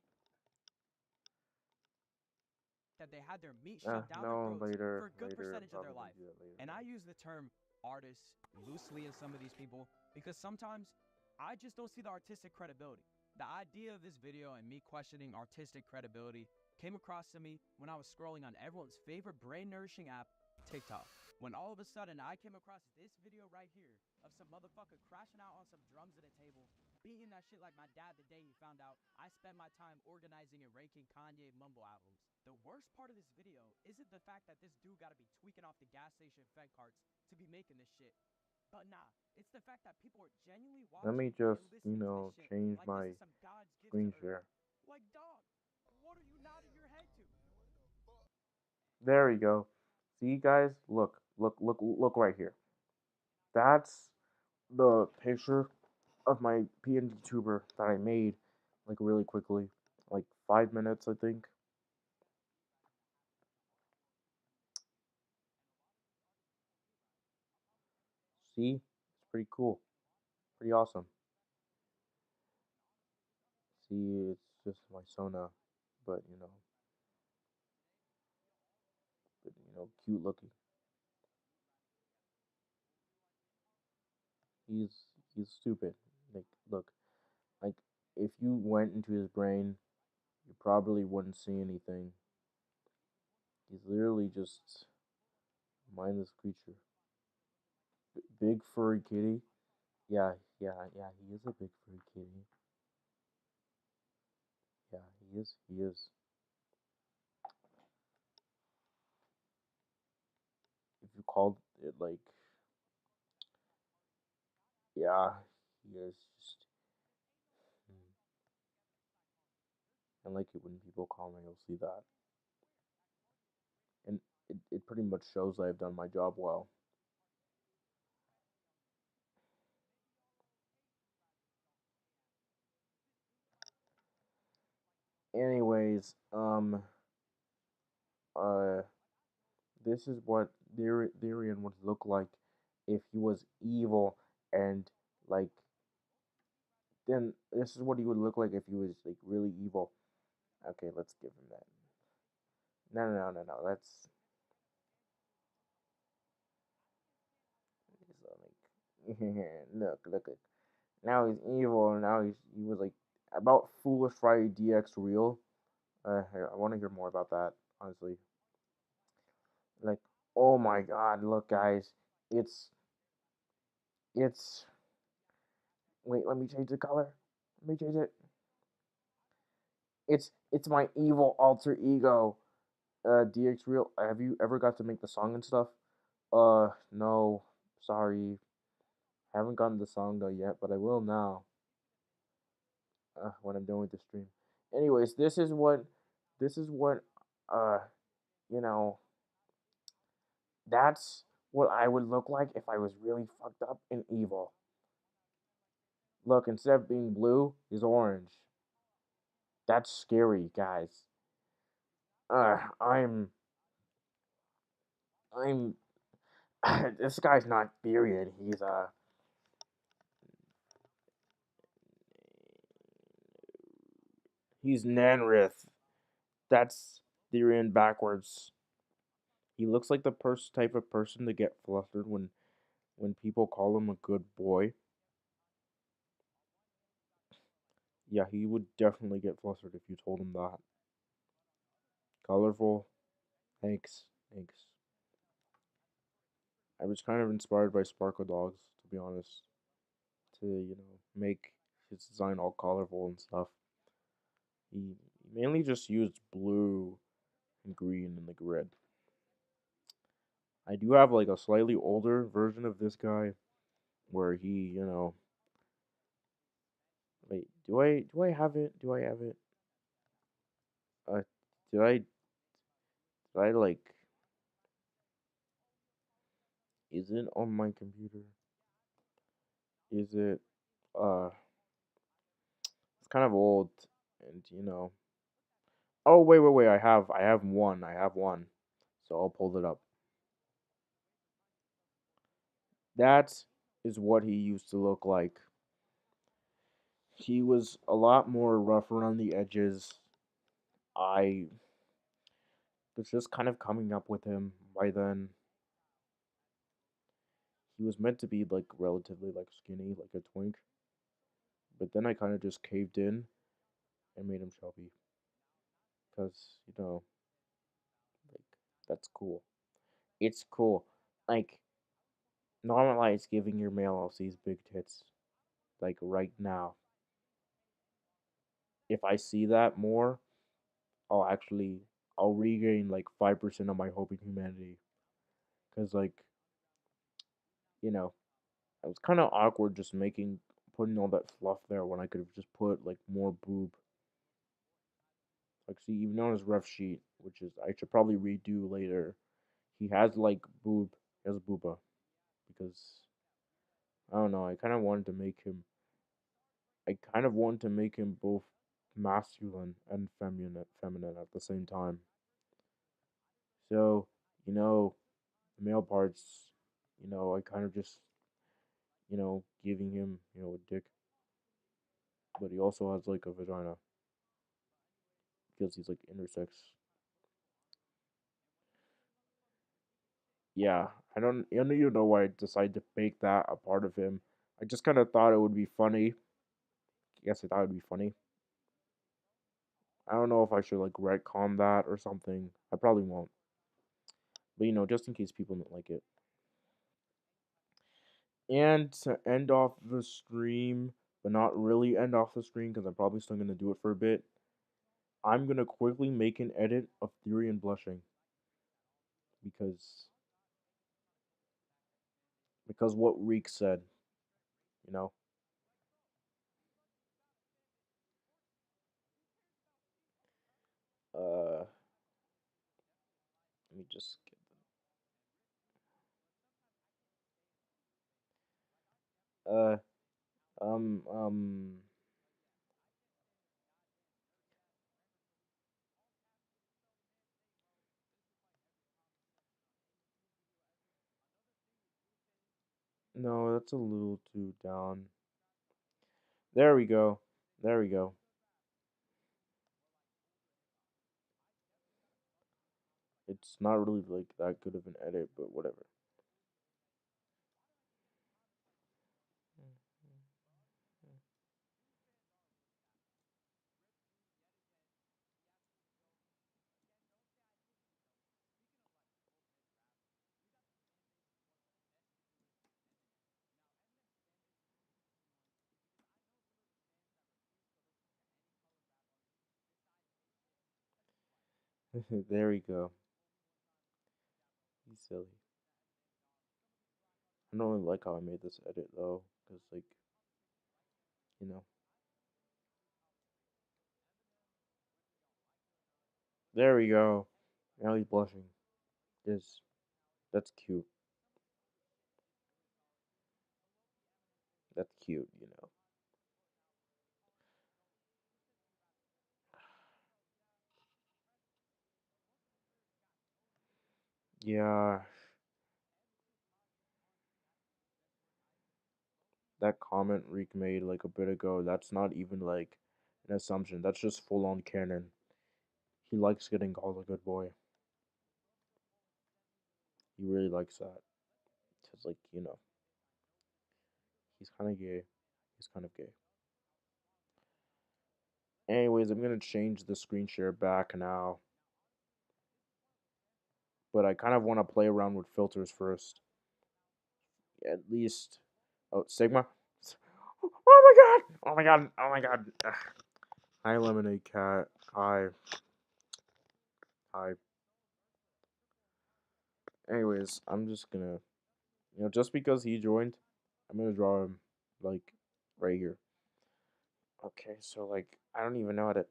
that they had their meat shoved down their No, throats later, for a good later. I'm percentage of their probably life. gonna do that later. And I use the term artist loosely in some of these people because sometimes I just don't see the artistic credibility. The idea of this video and me questioning artistic credibility came across to me when I was scrolling on everyone's favorite brain-nourishing app, TikTok. When all of a sudden I came across this video right here of some motherfucker crashing out on some drums at a table, beating that shit like my dad the day he found out I spent my time organizing and ranking Kanye mumble albums. The worst part of this video isn't the fact that this dude gotta be tweaking off the gas station fed carts to be making this shit. But nah, it's the fact that people are genuinely watching Let me and just, listening to this shit change like my this is some God's gift to screen earth. share. Like, dog, what are you nodding your head to? There we go. See, guys, look right here. That's the picture of my PNG tuber that I made, like, really quickly, like 5 minutes, I think. See, it's pretty cool, pretty awesome. See, it's just my Sona, but cute looking. He's he's stupid. Like, look, like if you went into his brain, you probably wouldn't see anything. He's literally just a mindless creature. Big furry kitty. Yeah, yeah. He is a big furry kitty. Yeah, he is. He is. If you called it like, yeah, he is just. Hmm. I like it when people call me. You'll see that, and it pretty much shows I've done my job well. Anyways, uh, this is what Darian would look like if he was evil, and like then this is what he would look like if he was like really evil. Okay, let's give him that. No. Let's. So, like, look. Now he's evil, and now he was like about Foolish Friday DX real. I want to hear more about that, honestly. Like, oh my God, look, guys, it's. Wait, let me change the color. Let me change it. It's my evil alter ego. DX real. Have you ever got to make the song and stuff? No, sorry, haven't gotten the song though yet, but I will now. When I'm done with the stream. Anyways, this is what, uh, you know, that's what I would look like if I was really fucked up and evil. Look, instead of being blue, he's orange. That's scary, guys. Uh, I'm, I'm, this guy's not period. He's Nanrith. That's Therian backwards. He looks like the type of person to get flustered when people call him a good boy. Yeah, he would definitely get flustered if you told him that. Colorful. Thanks. Thanks. I was kind of inspired by Sparkle Dogs, to be honest, to, make his design all colorful and stuff. He mainly just used blue and green and like red. I do have like a slightly older version of this guy where he, wait, do I have it? Do I have it? Uh did I like is it on my computer? Is it uh it's kind of old and Oh, wait. I have one. I have one. So I'll pull it up. That is what he used to look like. He was a lot more rough around the edges. I was just kind of coming up with him by then. He was meant to be like relatively like skinny, like a twink. But then I kind of just caved in and made him chubby. Cause, like that's cool. It's cool. Like normalize giving your male LCs big tits. Like right now. If I see that more, I'll regain like 5% of my hope in humanity. Cause like, you know, it was kind of awkward just putting all that fluff there when I could have just put like more boob. Like, see, even on his ref sheet, which is I should probably redo later, he has like he has booba because I don't know. I kind of wanted to make him both masculine and feminine at the same time. So, you know, the male parts, I kind of just, giving him, a dick, but he also has like a vagina because he's like intersex. Yeah, I don't even know why I decided to make that a part of him. I just kind of thought it would be funny. I guess I thought it would be funny. I don't know if I should like retcon that or something. I probably won't. But just in case people don't like it. And to end off the stream, but not really end off the stream because I'm probably still gonna do it for a bit. I'm gonna quickly make an edit of Theory and Blushing because what Reek said, you know. Let me just get uh um um no, that's a little too down. There we go. There we go. It's not really like that good of an edit, but whatever. There we go. He's silly. I don't really like how I made this edit though, because like, you know. There we go. Now he's blushing. Yes, that's cute. That's cute. Yeah, that comment Reek made like a bit ago, that's not even like an assumption. That's just full on canon. He likes getting called a good boy. He really likes that. Cause like, he's kind of gay. He's kind of gay. Anyways, I'm gonna change the screen share back now. But I kind of want to play around with filters first. At least. Oh, Sigma. Oh my god! Oh my god! Oh my god! Ugh. Hi, Lemonade Cat. Hi. Hi. Anyways, I'm just gonna, just because he joined, I'm gonna draw him, like, right here. Okay, so, like, I don't even know how to.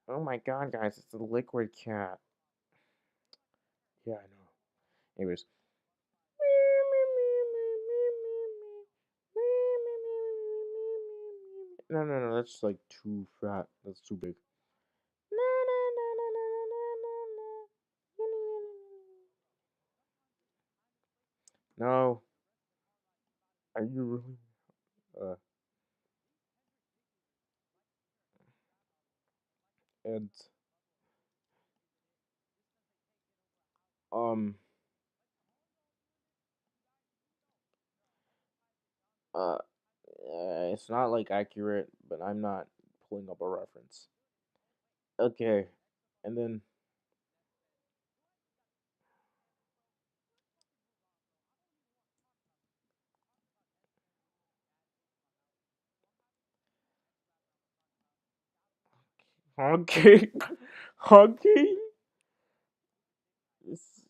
Oh my god, guys, it's a liquid cat. Yeah, I know. Anyways. No, no, no, that's like too fat. That's too big. you really uh and um uh it's not like accurate, but I'm not pulling up a reference. Okay, and then honking, honking. It's,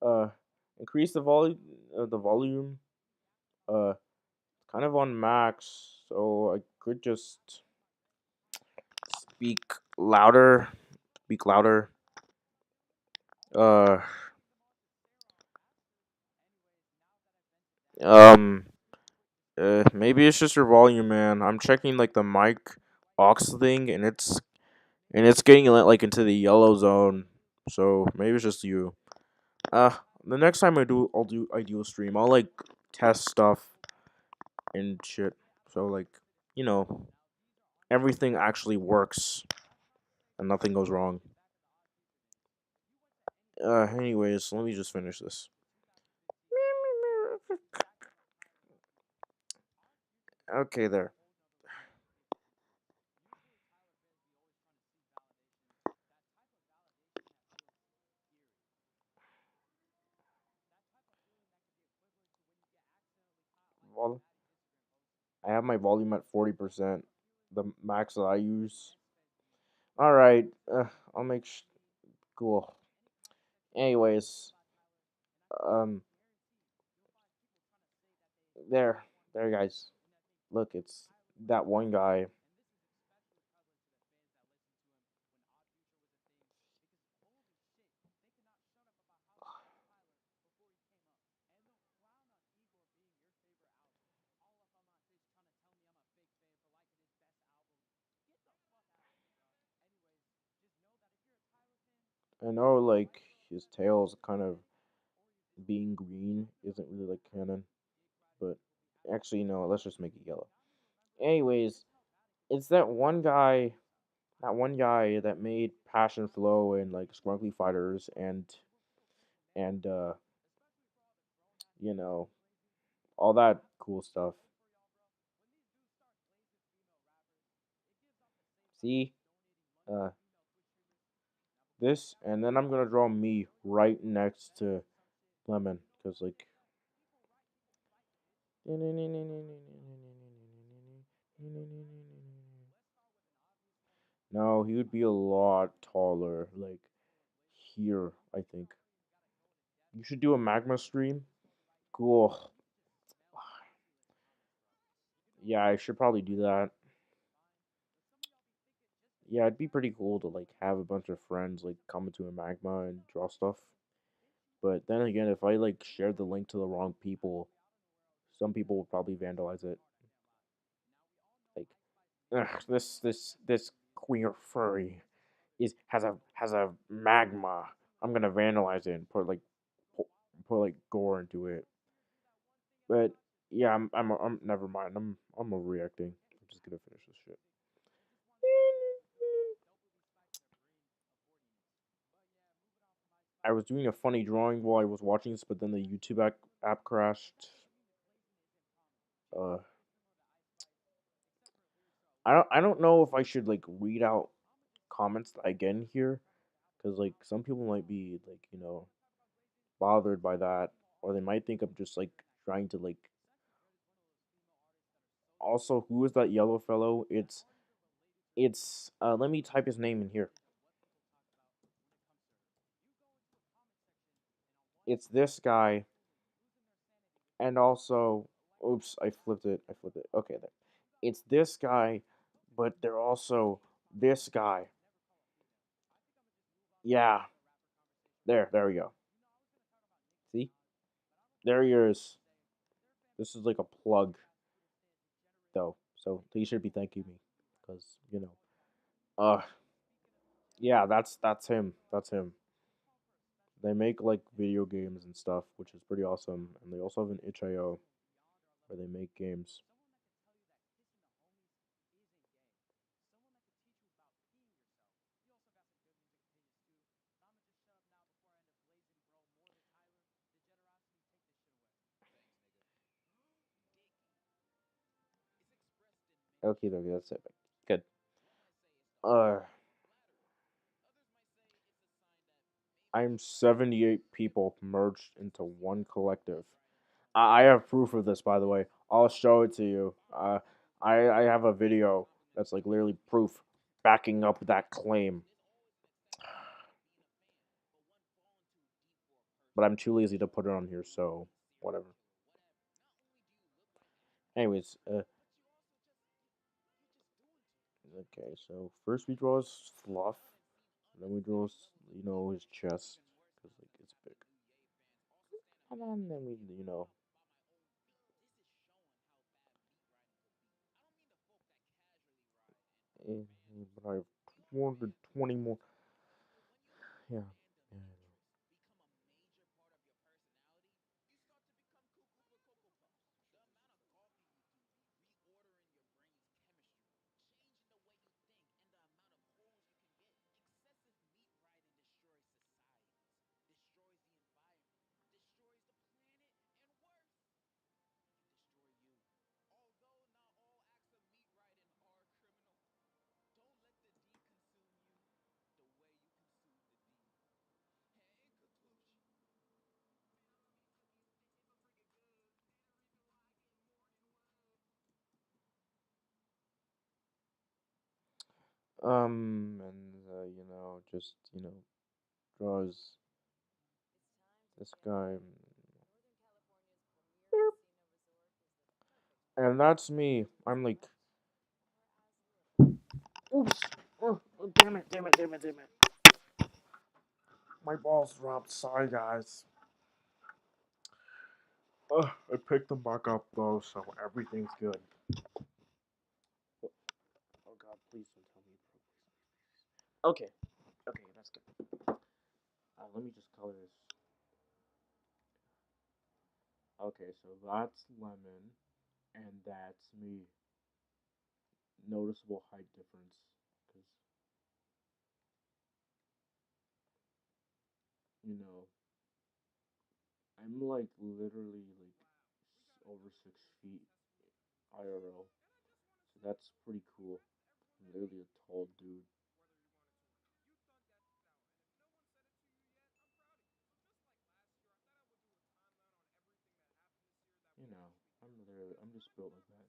uh, increase the volume. Uh, kind of on max, so I could just speak louder. Speak louder. Uh, um, maybe it's just your volume, man. I'm checking like the mic aux thing, and it's getting like into the yellow zone. So maybe it's just you. Uh, the next time I'll do ideal stream. I'll like test stuff and shit. So like, you know, everything actually works and nothing goes wrong. Anyways, let me just finish this. Okay, there. Vol- I have my volume at 40%, the max that I use. All right, I'll make cool. Anyways, um, there, there, guys. Look, it's that one guy. I know, like his tail's kind of being green isn't really like canon, but actually, no. Let's just make it yellow. Anyways, it's that one guy that made Passion Flow and like Sparkly Fighters and you know, all that cool stuff. See, uh, this, and then I'm gonna draw me right next to Lemon, cause like. No, he would be a lot taller, like here, I think. You should do a magma stream. Cool. Yeah, I should probably do that. Yeah, it'd be pretty cool to like have a bunch of friends like come into a magma and draw stuff. But then again, if I like shared the link to the wrong people, some people would probably vandalize it. Like, ugh, this queer furry is has a magma. I'm gonna vandalize it and pu- put like gore into it. But yeah, I'm never mind. I'm overreacting. I'm just gonna finish this shit. I was doing a funny drawing while I was watching this, but then the YouTube app crashed. Uh, I don't know if I should like read out comments that I get in here, because like some people might be like bothered by that, or they might think I'm just like trying to like. Also, who is that yellow fellow? It's let me type his name in here. It's this guy, and also, oops, I flipped it. I flipped it. Okay, there. It's this guy, but they're also this guy. Yeah, there we go. See, there he is. This is like a plug, though, so he should be thanking me, because uh, yeah, that's him. That's him. They make like video games and stuff, which is pretty awesome. And they also have an itch.io where they make games. Okay, that's it. Good. Uh, I'm 78 people merged into one collective. I have proof of this, by the way. I'll show it to you. I have a video that's like literally proof backing up that claim. But I'm too lazy to put it on here, so whatever. Anyways, okay, so first we draw his fluff, then we draw, his chest, because like it's big, and then we, but I have 420 more. Yeah. Yeah. And just draws this guy, and that's me. I'm like, oops, damn it, damn it, damn it, damn it. My balls dropped. Sorry, guys. I picked them back up though, so everything's good. Oh God, please don't tell me. Okay, okay, that's good. Let me just color this. Okay, so that's lemon, and that's me. Noticeable height difference, because you know I'm like literally like over 6 feet IRL, so that's pretty cool. I'm literally a tall dude. I'm just built like that.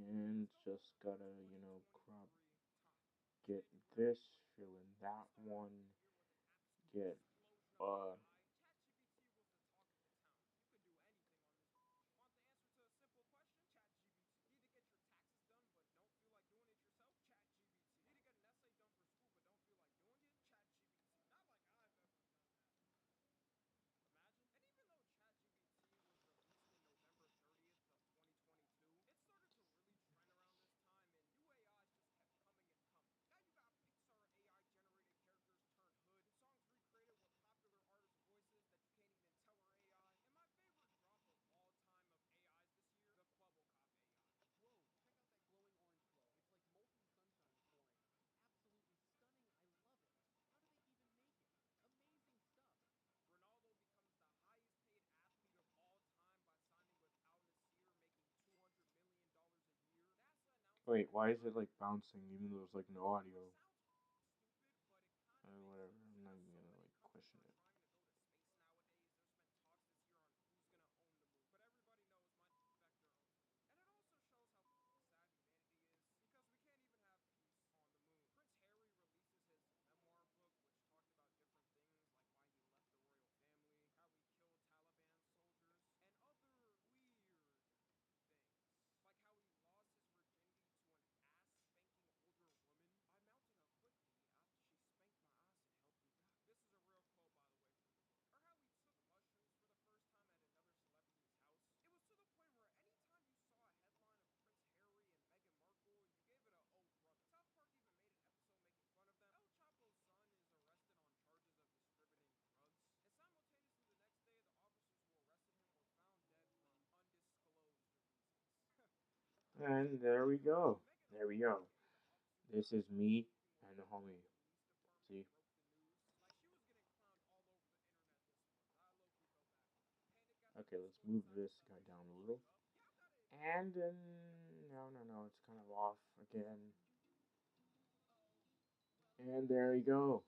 And just gotta, crop, get this, fill in that one, get, uh, wait, why is it like bouncing even though there's like no audio? Whatever, I'm not even gonna like question it. And there we go. There we go. This is me and the homie. See? Okay, let's move this guy down a little. And then, no, it's kind of off again. And there you go.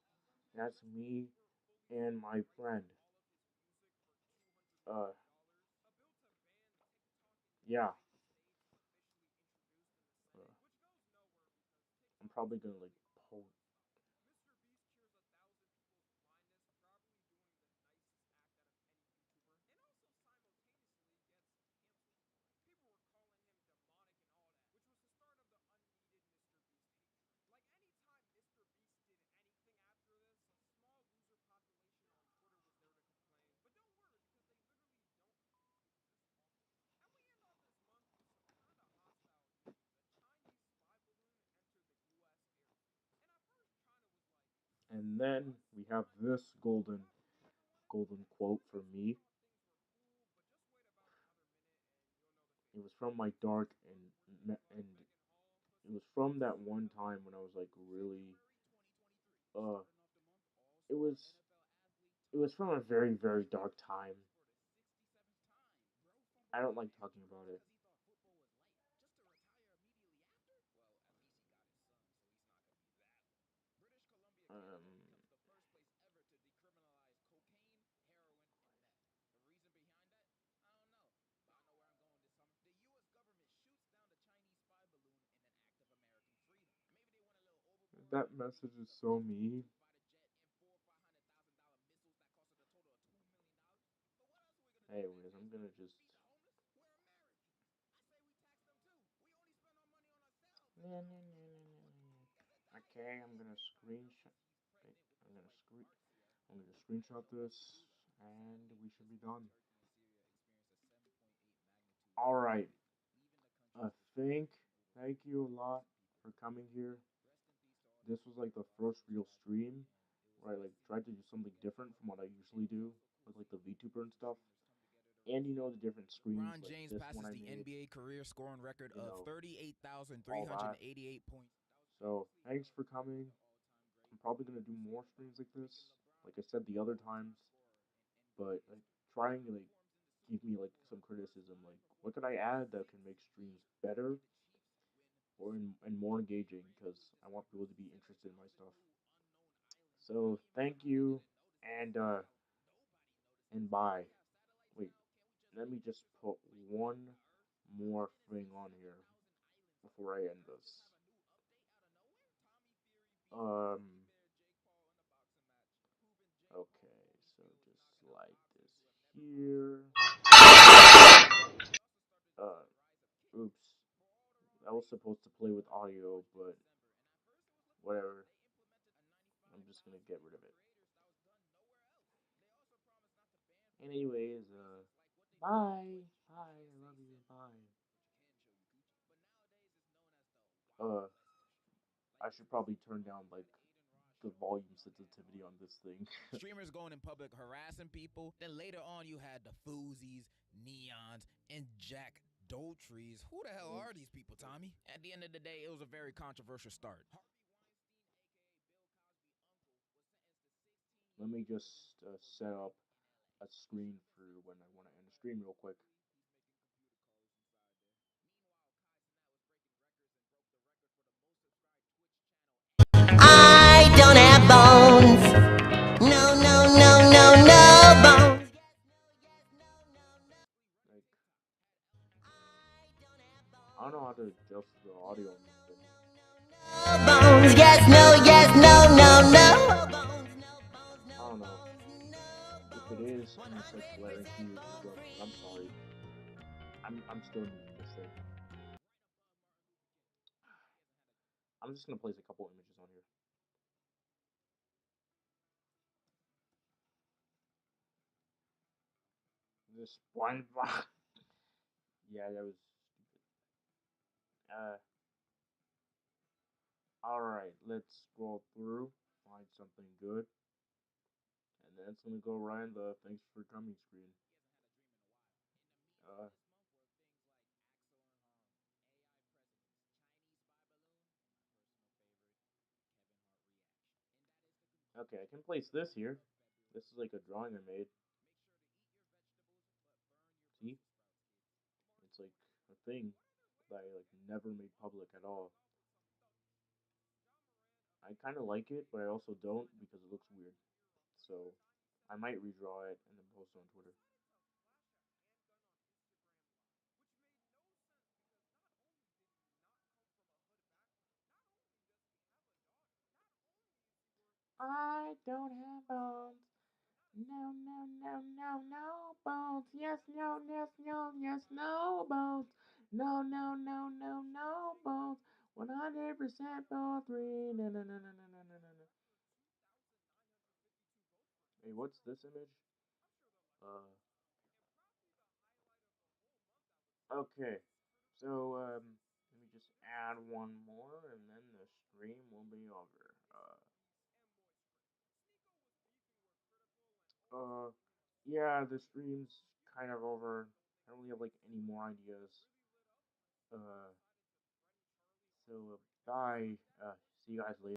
That's me and my friend. Uh, yeah. Uh, I'm probably gonna like post. And then we have this golden quote for me. It was from my dark and it was from that one time when I was like really uh it was it was from a very dark time. I don't like talking about it. Um that message is so me. Anyways, I'm gonna just okay, I'm gonna screenshot wait, I'm gonna screenshot this and we should be done. Alright. I think thank you a lot for coming here. This was like the first real stream where I like tried to do something different from what I usually do with like the VTuber and stuff. And the different screens LeBron like James this one passes I the made, NBA career scoring record you of know, all that. 38,388 points. So thanks for coming. I'm probably gonna do more streams like this, like I said the other times, but like trying to like give me like some criticism, like what can I add that can make streams better or and more engaging because I want people to be interested in my stuff. So thank you and bye. Wait, let me just put one more thing on here before I end this. Um okay, so just slide this here. Uh oops. I was supposed to play with audio, but whatever. I'm just gonna get rid of it. Anyways, bye. Bye. I love you. Bye. Uh, I should probably turn down like the volume sensitivity on this thing. Streamers going in public harassing people. Then later on, you had the Foosies, Neons, and Jack Doltrees. Who the hell are Oops. these people, Tommy? At the end of the day, it was a very controversial start. Let me just set up a screen for when I want to end the stream real quick. I don't have bones. No, no, no, no, no bones. Like, I don't know how to adjust the audio on this thing. No bones. Yes, no, yes, no, no, no bones. No bones, no I don't know. bones, no If it bones. is and it's like blaring to you, I'm sorry. I'm still new to this thing. I'm just gonna place a couple images on here. This one. Yeah, that was stupid. Alright, let's scroll through, find something good, and then it's gonna go right in the thanks for coming screen. Uh, Okay, I can place this here. This is like a drawing I made. See? It's like a thing that I like never made public at all. I kind of like it, but I also don't because it looks weird. So I might redraw it and then post it on Twitter. I don't have bones. No, no, no, no, no bones. Yes, no, yes, no, yes, no bones. No, no, no, no, no bones. 100% bone free. No, no, no, no, no, no, no, no, no. Hey, what's this image? Okay. So, let me just add one more and then the stream will be over. Yeah, the stream's kind of over. I don't really have like any more ideas. Uh, so bye. See you guys later.